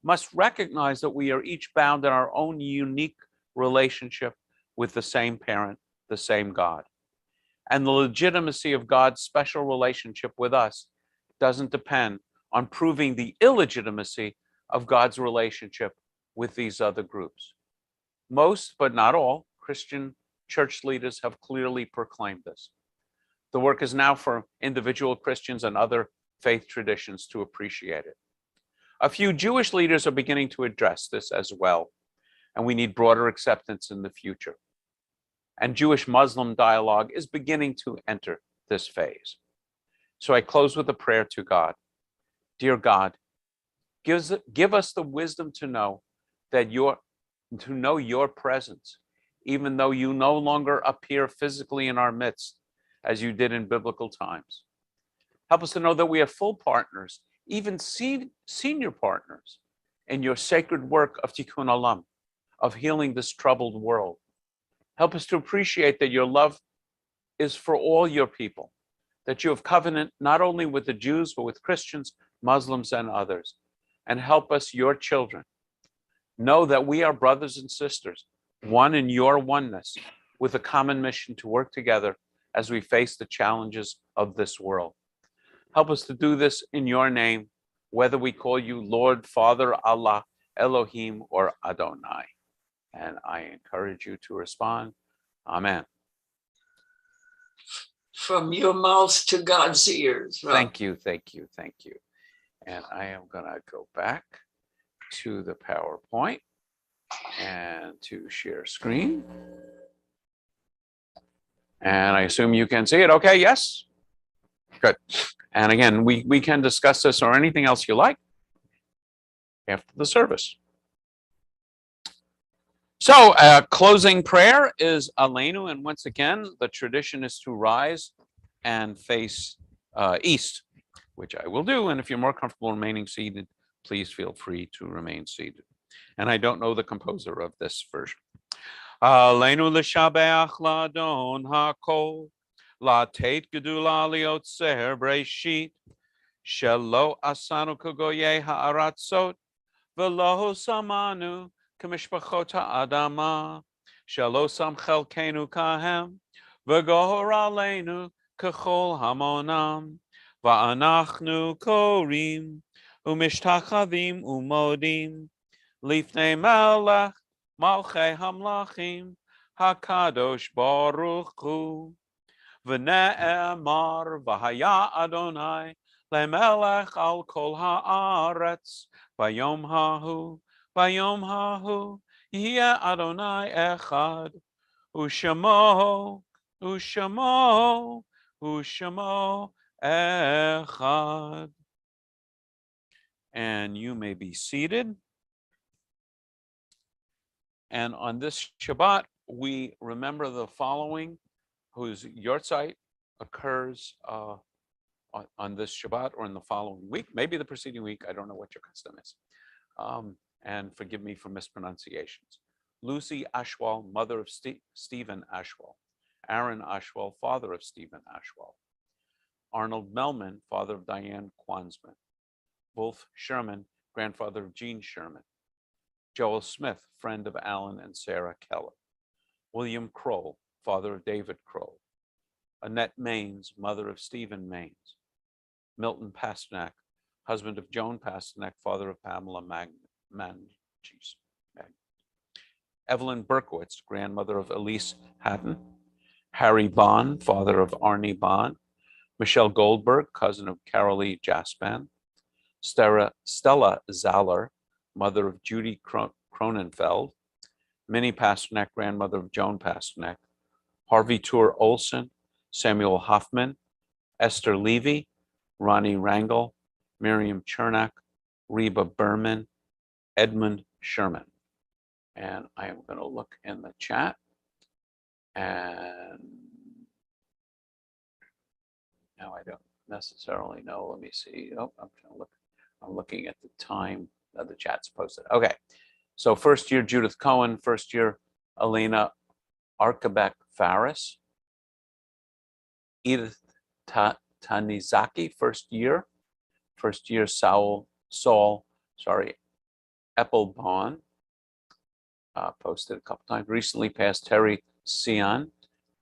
must recognize that we are each bound in our own unique relationship with the same parent, the same God. And the legitimacy of God's special relationship with us doesn't depend on proving the illegitimacy of God's relationship with these other groups. Most, but not all, Christian church leaders have clearly proclaimed this. The work is now for individual Christians and other faith traditions to appreciate it. A few Jewish leaders are beginning to address this as well, and we need broader acceptance in the future. And Jewish-Muslim dialogue is beginning to enter this phase. So I close with a prayer to God. Dear God, give us the wisdom to know that your presence, even though you no longer appear physically in our midst as you did in biblical times. Help us to know that we are full partners, even senior partners, in your sacred work of Tikkun Olam, of healing this troubled world. Help us to appreciate that your love is for all your people, that you have covenant not only with the Jews, but with Christians, Muslims, and others. And help us, your children, know that we are brothers and sisters, one in your oneness, with a common mission to work together as we face the challenges of this world. Help us to do this in your name, whether we call you Lord, Father, Allah, Elohim, or Adonai. And I encourage you to respond. Amen. From your mouth to God's ears. Right? Thank you, thank you, thank you. And I am going to go back to the PowerPoint and to share screen. And I assume you can see it. Okay, yes? Good. And again, we can discuss this or anything else you like after the service. So closing prayer is Aleinu. And once again, the tradition is to rise and face east, which I will do. And if you're more comfortable remaining seated, please feel free to remain seated. And I don't know the composer of this version. Aleinu l'shabeach l'adon hakol, la'tet gedula liotzer breishit, shelo asanu kagoye ha'aratzot, v'lo samanu k'mishpachot ha'adama, shelo sam chelkenu kahem, v'gohor aleinu k'chol hamonam, va'anachnu korim, u'mishtachavim u'modim, lifnei melech, Malchei Hamlachim, Hakadosh Baruch Hu, V'ne'emar v'haya Adonai, Lemelech al kol haaretz, Vayom hahu, Yeh Adonai echad, U'shemo echad. And you may be seated. And on this Shabbat, we remember the following, whose yortzeit occurs on this Shabbat or in the following week, maybe the preceding week. I don't know what your custom is. And forgive me for mispronunciations. Lucy Ashwell, mother of Stephen Ashwell. Aaron Ashwell, father of Stephen Ashwell. Arnold Melman, father of Diane Kwansman. Wolf Sherman, grandfather of Jean Sherman. Joel Smith, friend of Alan and Sarah Keller. William Kroll, father of David Kroll. Annette Maines, mother of Stephen Maines. Milton Pasternak, husband of Joan Pasternak, father of Pamela Manges. Evelyn Berkowitz, grandmother of Elise Hatton. Harry Bond, father of Arnie Bond. Michelle Goldberg, cousin of Carolee Jaspan. Stella Zaller, mother of Judy Cronenfeld. Minnie Pasternak, grandmother of Joan Pasternak. Harvey Tour Olson, Samuel Hoffman, Esther Levy, Ronnie Rangel, Miriam Chernak, Reba Berman, Edmund Sherman. And I am going to look in the chat. And now I don't necessarily know. Let me see. Oh, I'm trying to look. I'm looking at the time that the chat's posted. Okay. So first year Judith Cohen, first year Elena Arkabek Faris, Edith Tanizaki, first year Saul Eppelbaum, posted a couple times. Recently passed Terry Sion,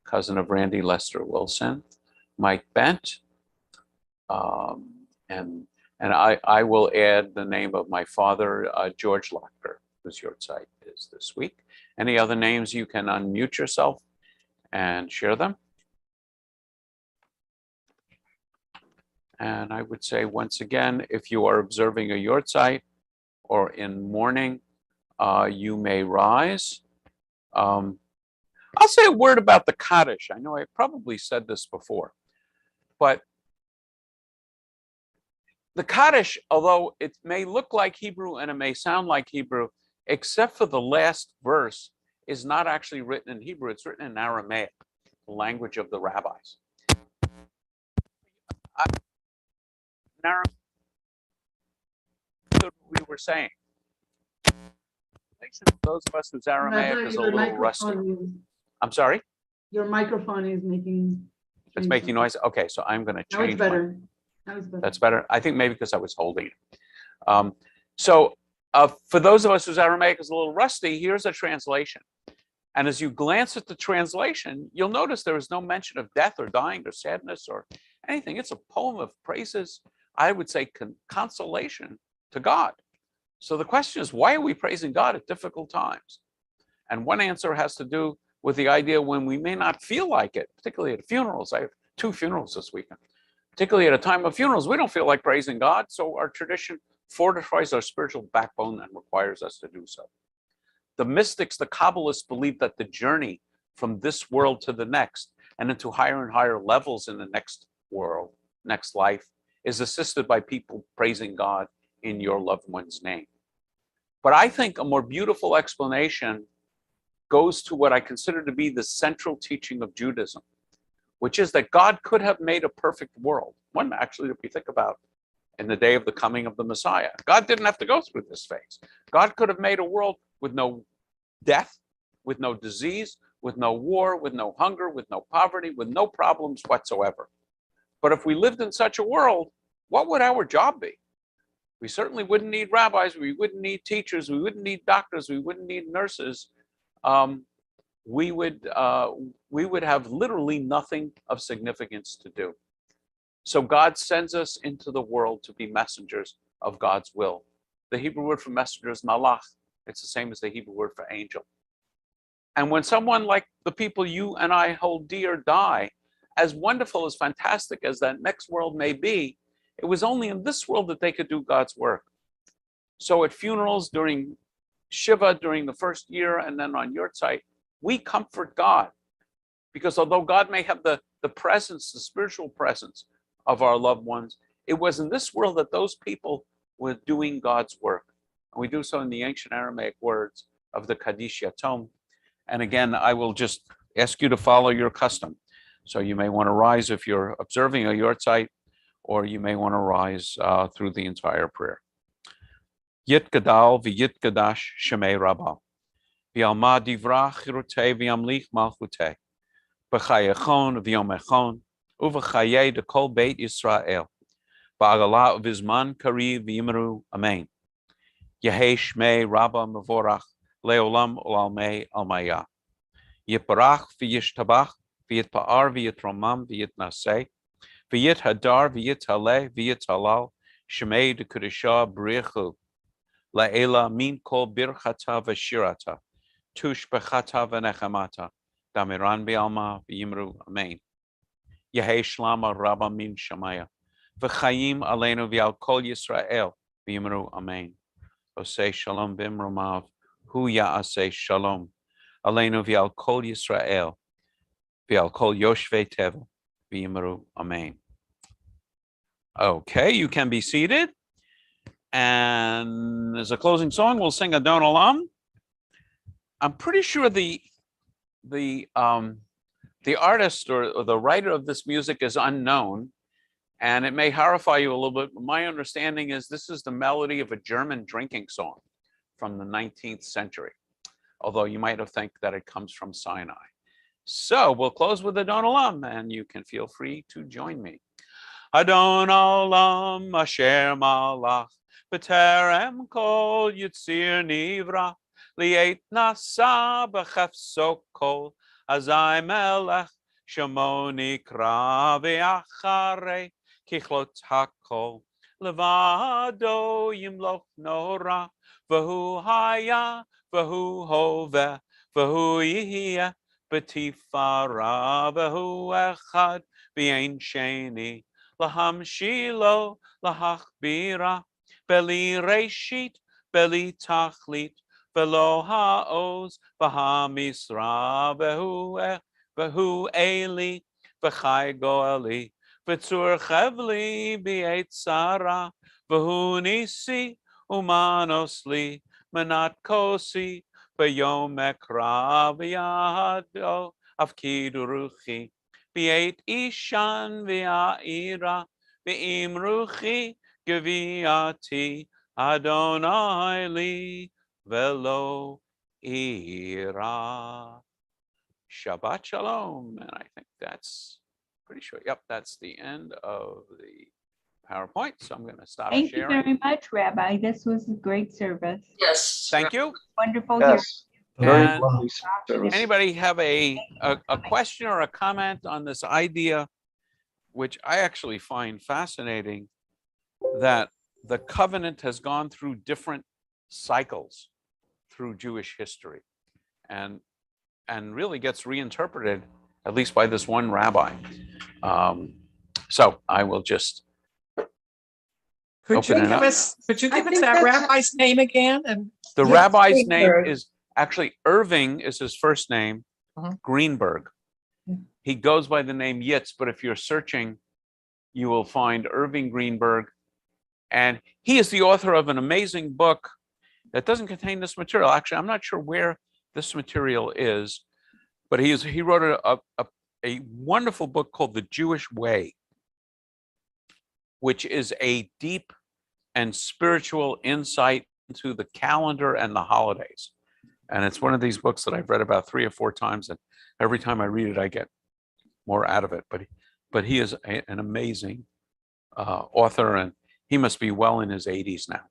cousin of Randy Lester Wilson, Mike Bent, and I will add the name of my father, George Locker, whose yahrzeit is this week. Any other names, you can unmute yourself and share them. And I would say, once again, if you are observing a yahrzeit or in mourning, you may rise. I'll say a word about the Kaddish. I know I probably said this before, but the Kaddish, although it may look like Hebrew and it may sound like Hebrew, except for the last verse, is not actually written in Hebrew. It's written in Aramaic, the language of the rabbis. In Aramaic, we were saying, those of us whose Aramaic is a Your little rusty. microphone is- I'm sorry? Your microphone is making. It's making noise. Okay, so I'm going to Now it's change. my- better. That was better. That's better. I think maybe because I was holding it. For those of us whose Aramaic is a little rusty, here's a translation. And as you glance at the translation, you'll notice there is no mention of death or dying or sadness or anything. It's a poem of praises, I would say consolation to God. So the question is, why are we praising God at difficult times? And one answer has to do with the idea when we may not feel like it, particularly at funerals. I have 2 funerals this weekend. Particularly at a time of funerals, we don't feel like praising God. So our tradition fortifies our spiritual backbone and requires us to do so. The mystics, the Kabbalists, believe that the journey from this world to the next and into higher and higher levels in the next world, next life, is assisted by people praising God in your loved one's name. But I think a more beautiful explanation goes to what I consider to be the central teaching of Judaism, which is that God could have made a perfect world. One actually that we think about in the day of the coming of the Messiah. God didn't have to go through this phase. God could have made a world with no death, with no disease, with no war, with no hunger, with no poverty, with no problems whatsoever. But if we lived in such a world, what would our job be? We certainly wouldn't need rabbis, we wouldn't need teachers, we wouldn't need doctors, we wouldn't need nurses. We would have literally nothing of significance to do. So God sends us into the world to be messengers of God's will. The Hebrew word for messenger is malach. It's the same as the Hebrew word for angel. And when someone like the people you and I hold dear die, as wonderful, as fantastic as that next world may be, it was only in this world that they could do God's work. So at funerals, during Shiva, during the first year, and then on yahrzeit, we comfort God. Because although God may have the presence, the spiritual presence of our loved ones, it was in this world that those people were doing God's work. And we do so in the ancient Aramaic words of the Kaddish Yatom. And again, I will just ask you to follow your custom. So you may want to rise if you're observing a yahrzeit, or you may want to rise through the entire prayer. Yit gadal v'yit gadash shemei rabba. V'alma divra chirutei v'yamlich malchutei. B'chayechon v'yomechon. Uv'chayei de kol beit Yisrael. Ba'agala v'izman kari v'yimru. Amen. Yehei shmei rabba mevorach. Leolam olalmei almaya. Yiparach v'yishtabach. V'yitpa'ar v'yitromam v'yitnaseh. V'yit hadar v'yit haleh v'yit halal. Shmei de kudisha b'richu. La'ela min kol birchata v'shirata. Tush b'chata v'nechamata. Damiran b'alma v'yimru. Amen. Yehei shlama rabba min shamaya. V'chayim aleinu v'al kol Yisrael v'yimru. Amen. Osei shalom b'imromav. Hu ya'aseh shalom. Aleinu v'al kol Yisrael. V'al kol yoshvei teva v'yimru. Amen. Okay, you can be seated. And as a closing song, we'll sing Adon Olam. I'm pretty sure the artist or the writer of this music is unknown, and it may horrify you a little bit. But my understanding is this is the melody of a German drinking song from the 19th century, although you might have think that it comes from Sinai. So we'll close with Adon Olam, and you can feel free to join me. Adon Olam asher malach b'terem kol yitzir nivra li'et nasa b'chefso kol Azai melech Shemoni kravi achare kichlot hakol levado yimloch nora v'hu haya v'hu hove v'hu yihya b'tifara v'hu echad v'yein sheni laham shilo lahachbira beli reshit beli tachlit v'lo ha'oz v'hamisra v'hu eli v'chai goeli v'tzur chevli b'yet tzara v'hu nisi umanos li manat kosi v'yom ekra v'yado afkid ruchi b'yet ishan v'ya'ira v'im ruchi geviati Adonai li velo ira. Shabbat shalom. And I think that's pretty sure. Yep, that's the end of the PowerPoint. So I'm going to stop Thank you sharing. very much, Rabbi. This was a great service. Yes. Thank you. Wonderful hearing. Yes. Very And lovely service. anybody have a question or a comment on this idea, which I actually find fascinating, that the covenant has gone through different cycles through Jewish history and really gets reinterpreted, at least by this one rabbi. So I will just Could you open it give up. us, could you I give us think that that's- rabbi's name again? And The Yes, rabbi's name Greenberg. is actually Irving is his first name, Greenberg. He goes by the name Yitz, but if you're searching, you will find Irving Greenberg. And he is the author of an amazing book that doesn't contain this material. Actually, I'm not sure where this material is, but he wrote a wonderful book called The Jewish Way, which is a deep and spiritual insight into the calendar and the holidays. And it's one of these books that I've read about 3 or 4 times, and every time I read it, I get more out of it. But he is an amazing author, and he must be well in his 80s now.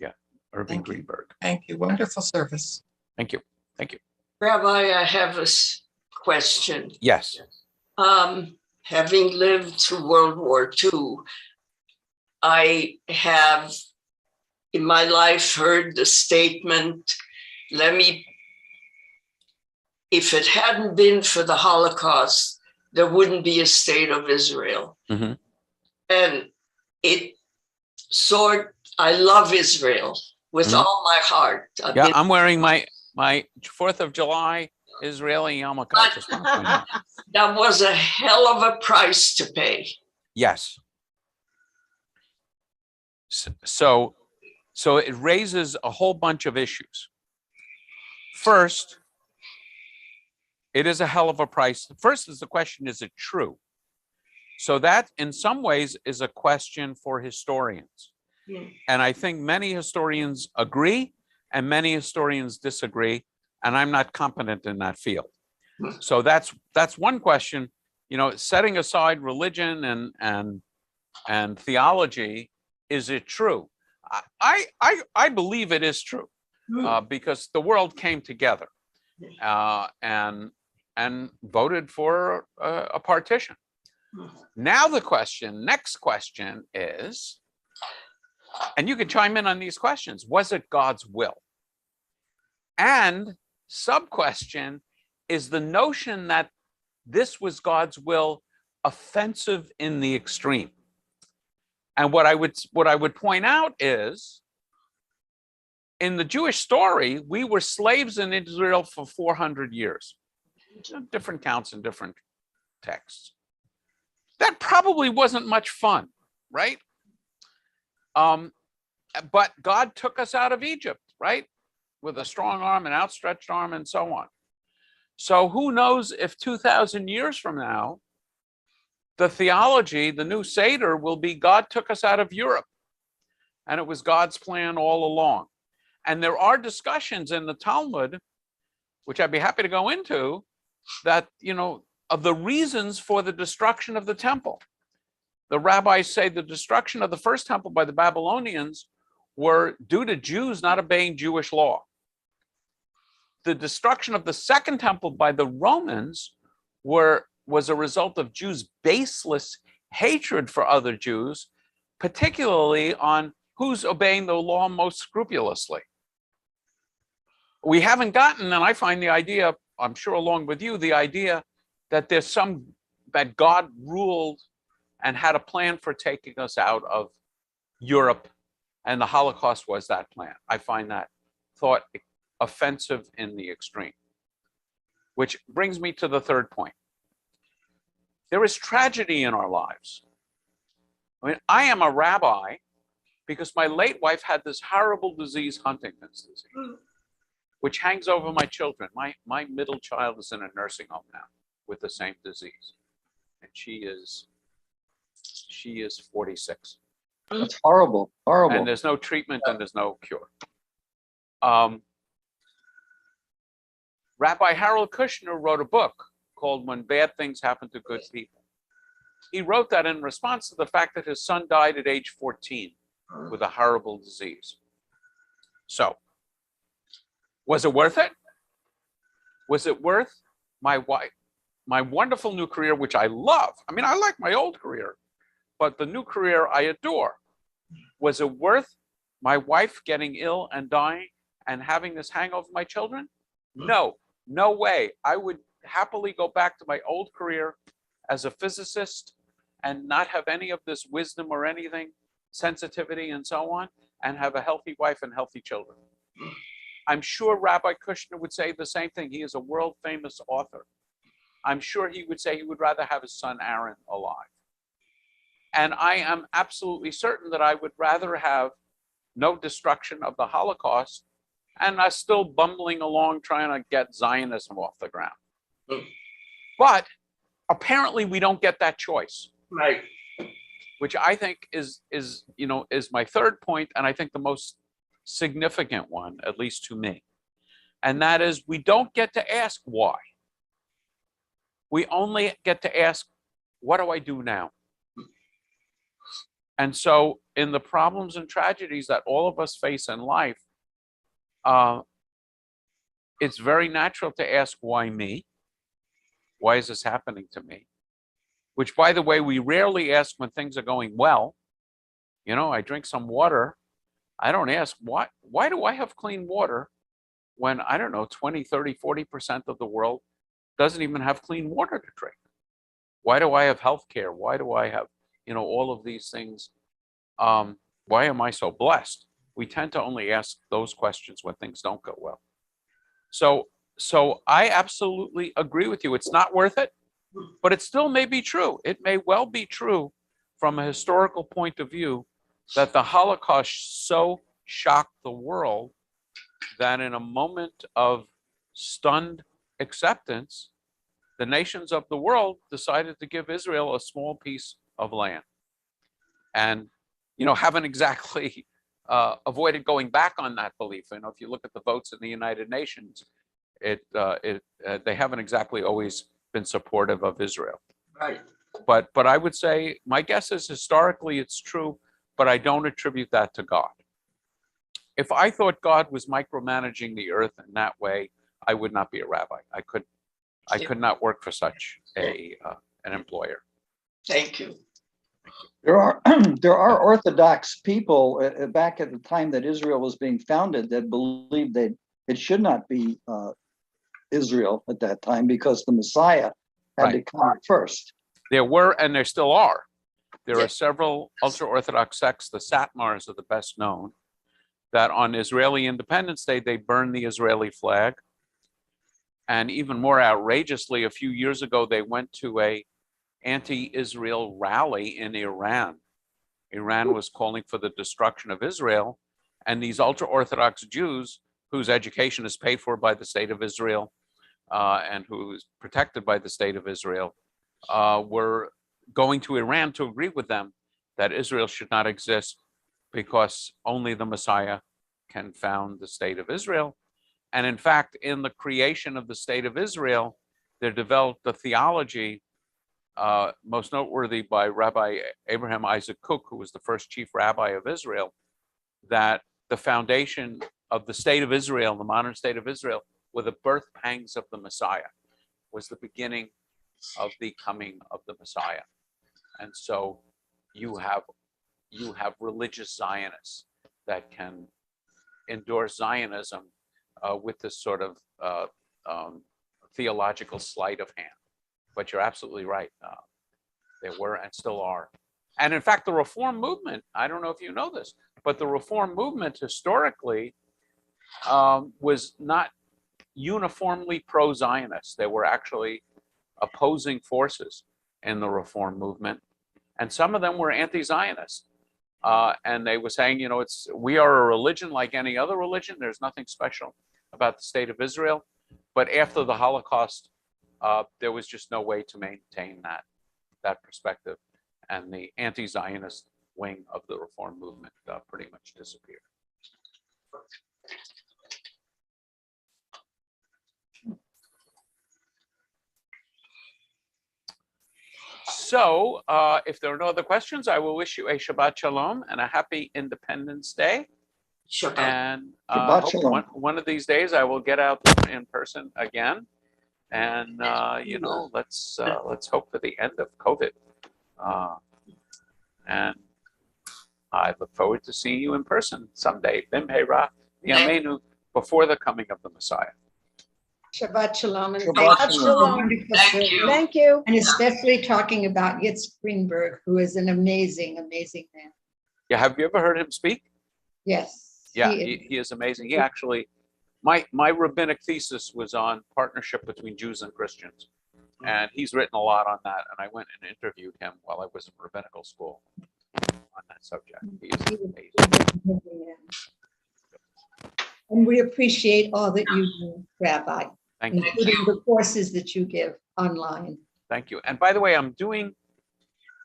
Yeah, Irving Thank you. Greenberg. thank you. Wonderful service. Thank you. Thank you. Rabbi, I have a question. Yes. Having lived through World War II, I have in my life heard the statement, if it hadn't been for the Holocaust, there wouldn't be a state of Israel. Mhm. And I love Israel with Mhm. all my heart. I've Yeah, been- I'm wearing my 4th of July Israeli yarmulke. I just want to point out. That was a hell of a price to pay. Yes. So it raises a whole bunch of issues. First, it is a hell of a price. First is the question, is it true? So that in some ways is a question for historians. Yeah. And I think many historians agree and many historians disagree, and I'm not competent in that field. So that's one question, setting aside religion and theology, is it true? I believe it is true, because the world came together and voted for a partition. Now next question is, and you can chime in on these questions, was it God's will? And sub-question, is the notion that this was God's will offensive in the extreme? And what I would point out is, in the Jewish story, we were slaves in Israel for 400 years. Different counts and different texts. That probably wasn't much fun, right? But God took us out of Egypt, right? With a strong arm, an outstretched arm, and so on. So who knows if 2,000 years from now, the theology, the new Seder, will be God took us out of Europe. And it was God's plan all along. And there are discussions in the Talmud, which I'd be happy to go into, that, of the reasons for the destruction of the temple. The rabbis say the destruction of the first temple by the Babylonians were due to Jews not obeying Jewish law. the destruction of the Second Temple by the Romans was a result of Jews' baseless hatred for other Jews, particularly on who's obeying the law most scrupulously. We haven't gotten, and I find the idea, I'm sure along with you, the idea that that God ruled and had a plan for taking us out of Europe, and the Holocaust was that plan. I find that thought offensive in the extreme, which brings me to the third point. There is tragedy in our lives. I mean, I am a rabbi because my late wife had this horrible disease, Huntington's disease, which hangs over my children. My middle child is in a nursing home now with the same disease, and she is 46. That's horrible, horrible. And there's no treatment and there's no cure. Rabbi Harold Kushner wrote a book called When Bad Things Happen to Good People. He wrote that in response to the fact that his son died at age 14 with a horrible disease. So, was it worth it? Was it worth my wonderful new career, which I love? I mean, I like my old career, but the new career I adore. Was it worth my wife getting ill and dying and having this hang over my children? No, no way. I would happily go back to my old career as a physicist and not have any of this wisdom or anything, sensitivity and so on, and have a healthy wife and healthy children. I'm sure Rabbi Kushner would say the same thing. He is a world famous author. I'm sure he would say he would rather have his son Aaron alive. And I am absolutely certain that I would rather have no destruction of the Holocaust and us still bumbling along trying to get Zionism off the ground. But apparently we don't get that choice. Right. Which I think is my third point, and I think the most significant one, at least to me. And that is, we don't get to ask why. We only get to ask, what do I do now? And so in the problems and tragedies that all of us face in life, it's very natural to ask, why me? Why is this happening to me? Which, by the way, we rarely ask when things are going well. You know, I drink some water. I don't ask, why do I have clean water when, I don't know, 20, 30, 40% of the world doesn't even have clean water to drink? Why do I have health care? Why do I have, all of these things? Why am I so blessed? We tend to only ask those questions when things don't go well. So I absolutely agree with you. It's not worth it, but it still may be true. It may well be true from a historical point of view that the Holocaust so shocked the world that in a moment of stunned acceptance, the nations of the world decided to give Israel a small piece of land. And, haven't exactly avoided going back on that belief. If you look at the votes in the United Nations, they haven't exactly always been supportive of Israel. Right. But I would say, my guess is historically it's true, but I don't attribute that to God. If I thought God was micromanaging the earth in that way, I would not be a rabbi. I could not work for such an employer. Thank you. There are Orthodox people back at the time that Israel was being founded that believed that it should not be Israel at that time because the Messiah had to come first. There were, and there still are. There are several ultra-Orthodox sects, the Satmars are the best known, that on Israeli Independence Day, they burned the Israeli flag. And even more outrageously, a few years ago, they went to a anti-Israel rally in Iran. Iran was calling for the destruction of Israel. And these ultra-Orthodox Jews, whose education is paid for by the state of Israel and who is protected by the state of Israel, were going to Iran to agree with them that Israel should not exist because only the Messiah can found the state of Israel. And in fact, in the creation of the state of Israel, there developed a theology most noteworthy by Rabbi Abraham Isaac Kook, who was the first chief rabbi of Israel, that the foundation of the state of Israel, the modern state of Israel, were the birth pangs of the Messiah, was the beginning of the coming of the Messiah. And so you have religious Zionists that can endorse Zionism with this sort of theological sleight of hand. But you're absolutely right. There were and still are. And in fact, the Reform movement, I don't know if you know this, but the Reform movement historically was not uniformly pro-Zionist. There were actually opposing forces in the Reform movement. And some of them were anti-Zionist. And they were saying, you know, we are a religion like any other religion. There's nothing special about the state of Israel. But after the Holocaust, there was just no way to maintain that perspective. And the anti-Zionist wing of the Reform movement pretty much disappeared. So if there are no other questions, I will wish you a Shabbat Shalom and a happy Independence Day. Shabbat. And Shabbat hope Shalom. one of these days I will get out in person again. And you know, let's hope for the end of COVID. And I look forward to seeing you in person someday, Bimheira Yameinu, before the coming of the Messiah. Shabbat shalom. And Shabbat thank you for shalom. a wonderful Thank service. you. Thank you. And especially talking about Yitz Greenberg, who is an amazing, amazing man. Yeah, have you ever heard him speak? Yes. Yeah, he is. he is amazing. He actually, my rabbinic thesis was on partnership between Jews and Christians. And he's written a lot on that. And I went and interviewed him while I was in rabbinical school on that subject. He is amazing. And we appreciate all that you do, Rabbi, Thank you. including the courses that you give online. Thank you. And by the way, I'm doing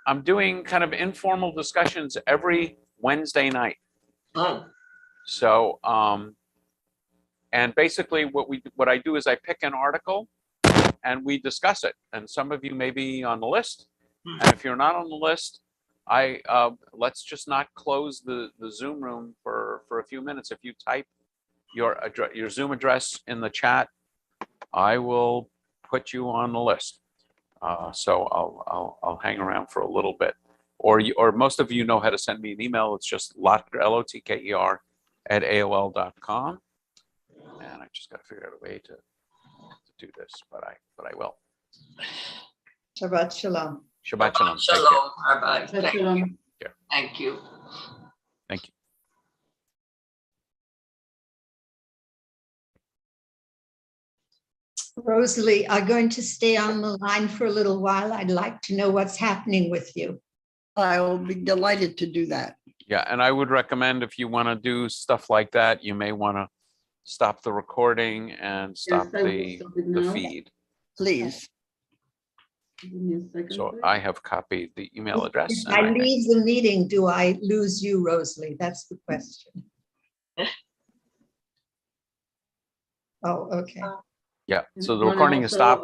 kind of informal discussions every Wednesday night. Oh, So, and basically what I do is I pick an article and we discuss it. And some of you may be on the list. And if you're not on the list, let's just not close the Zoom room for a few minutes. If you type your Zoom address in the chat, I will put you on the list. So I'll hang around for a little bit. Or most of you know how to send me an email. It's just Lotker, Lotker @AOL.com. And I just got to figure out a way to do this, but I will. Shabbat shalom. Shabbat Shalom. Take care. shalom, Rabbi. Shabbat Thank you. Shalom. Thank you. Thank you. Rosalie, I'm going to stay on the line for a little while. I'd like to know what's happening with you. I will be delighted to do that. Yeah, and I would recommend if you want to do stuff like that, you may want to stop the recording and stop I will the stop it now. feed. Please. Give me a second, So please. I have copied the email address. If and I I think- leave the meeting, do I lose you, Rosalie? That's the question. Oh, okay. Yeah, so the No, no, recording is so, stopped.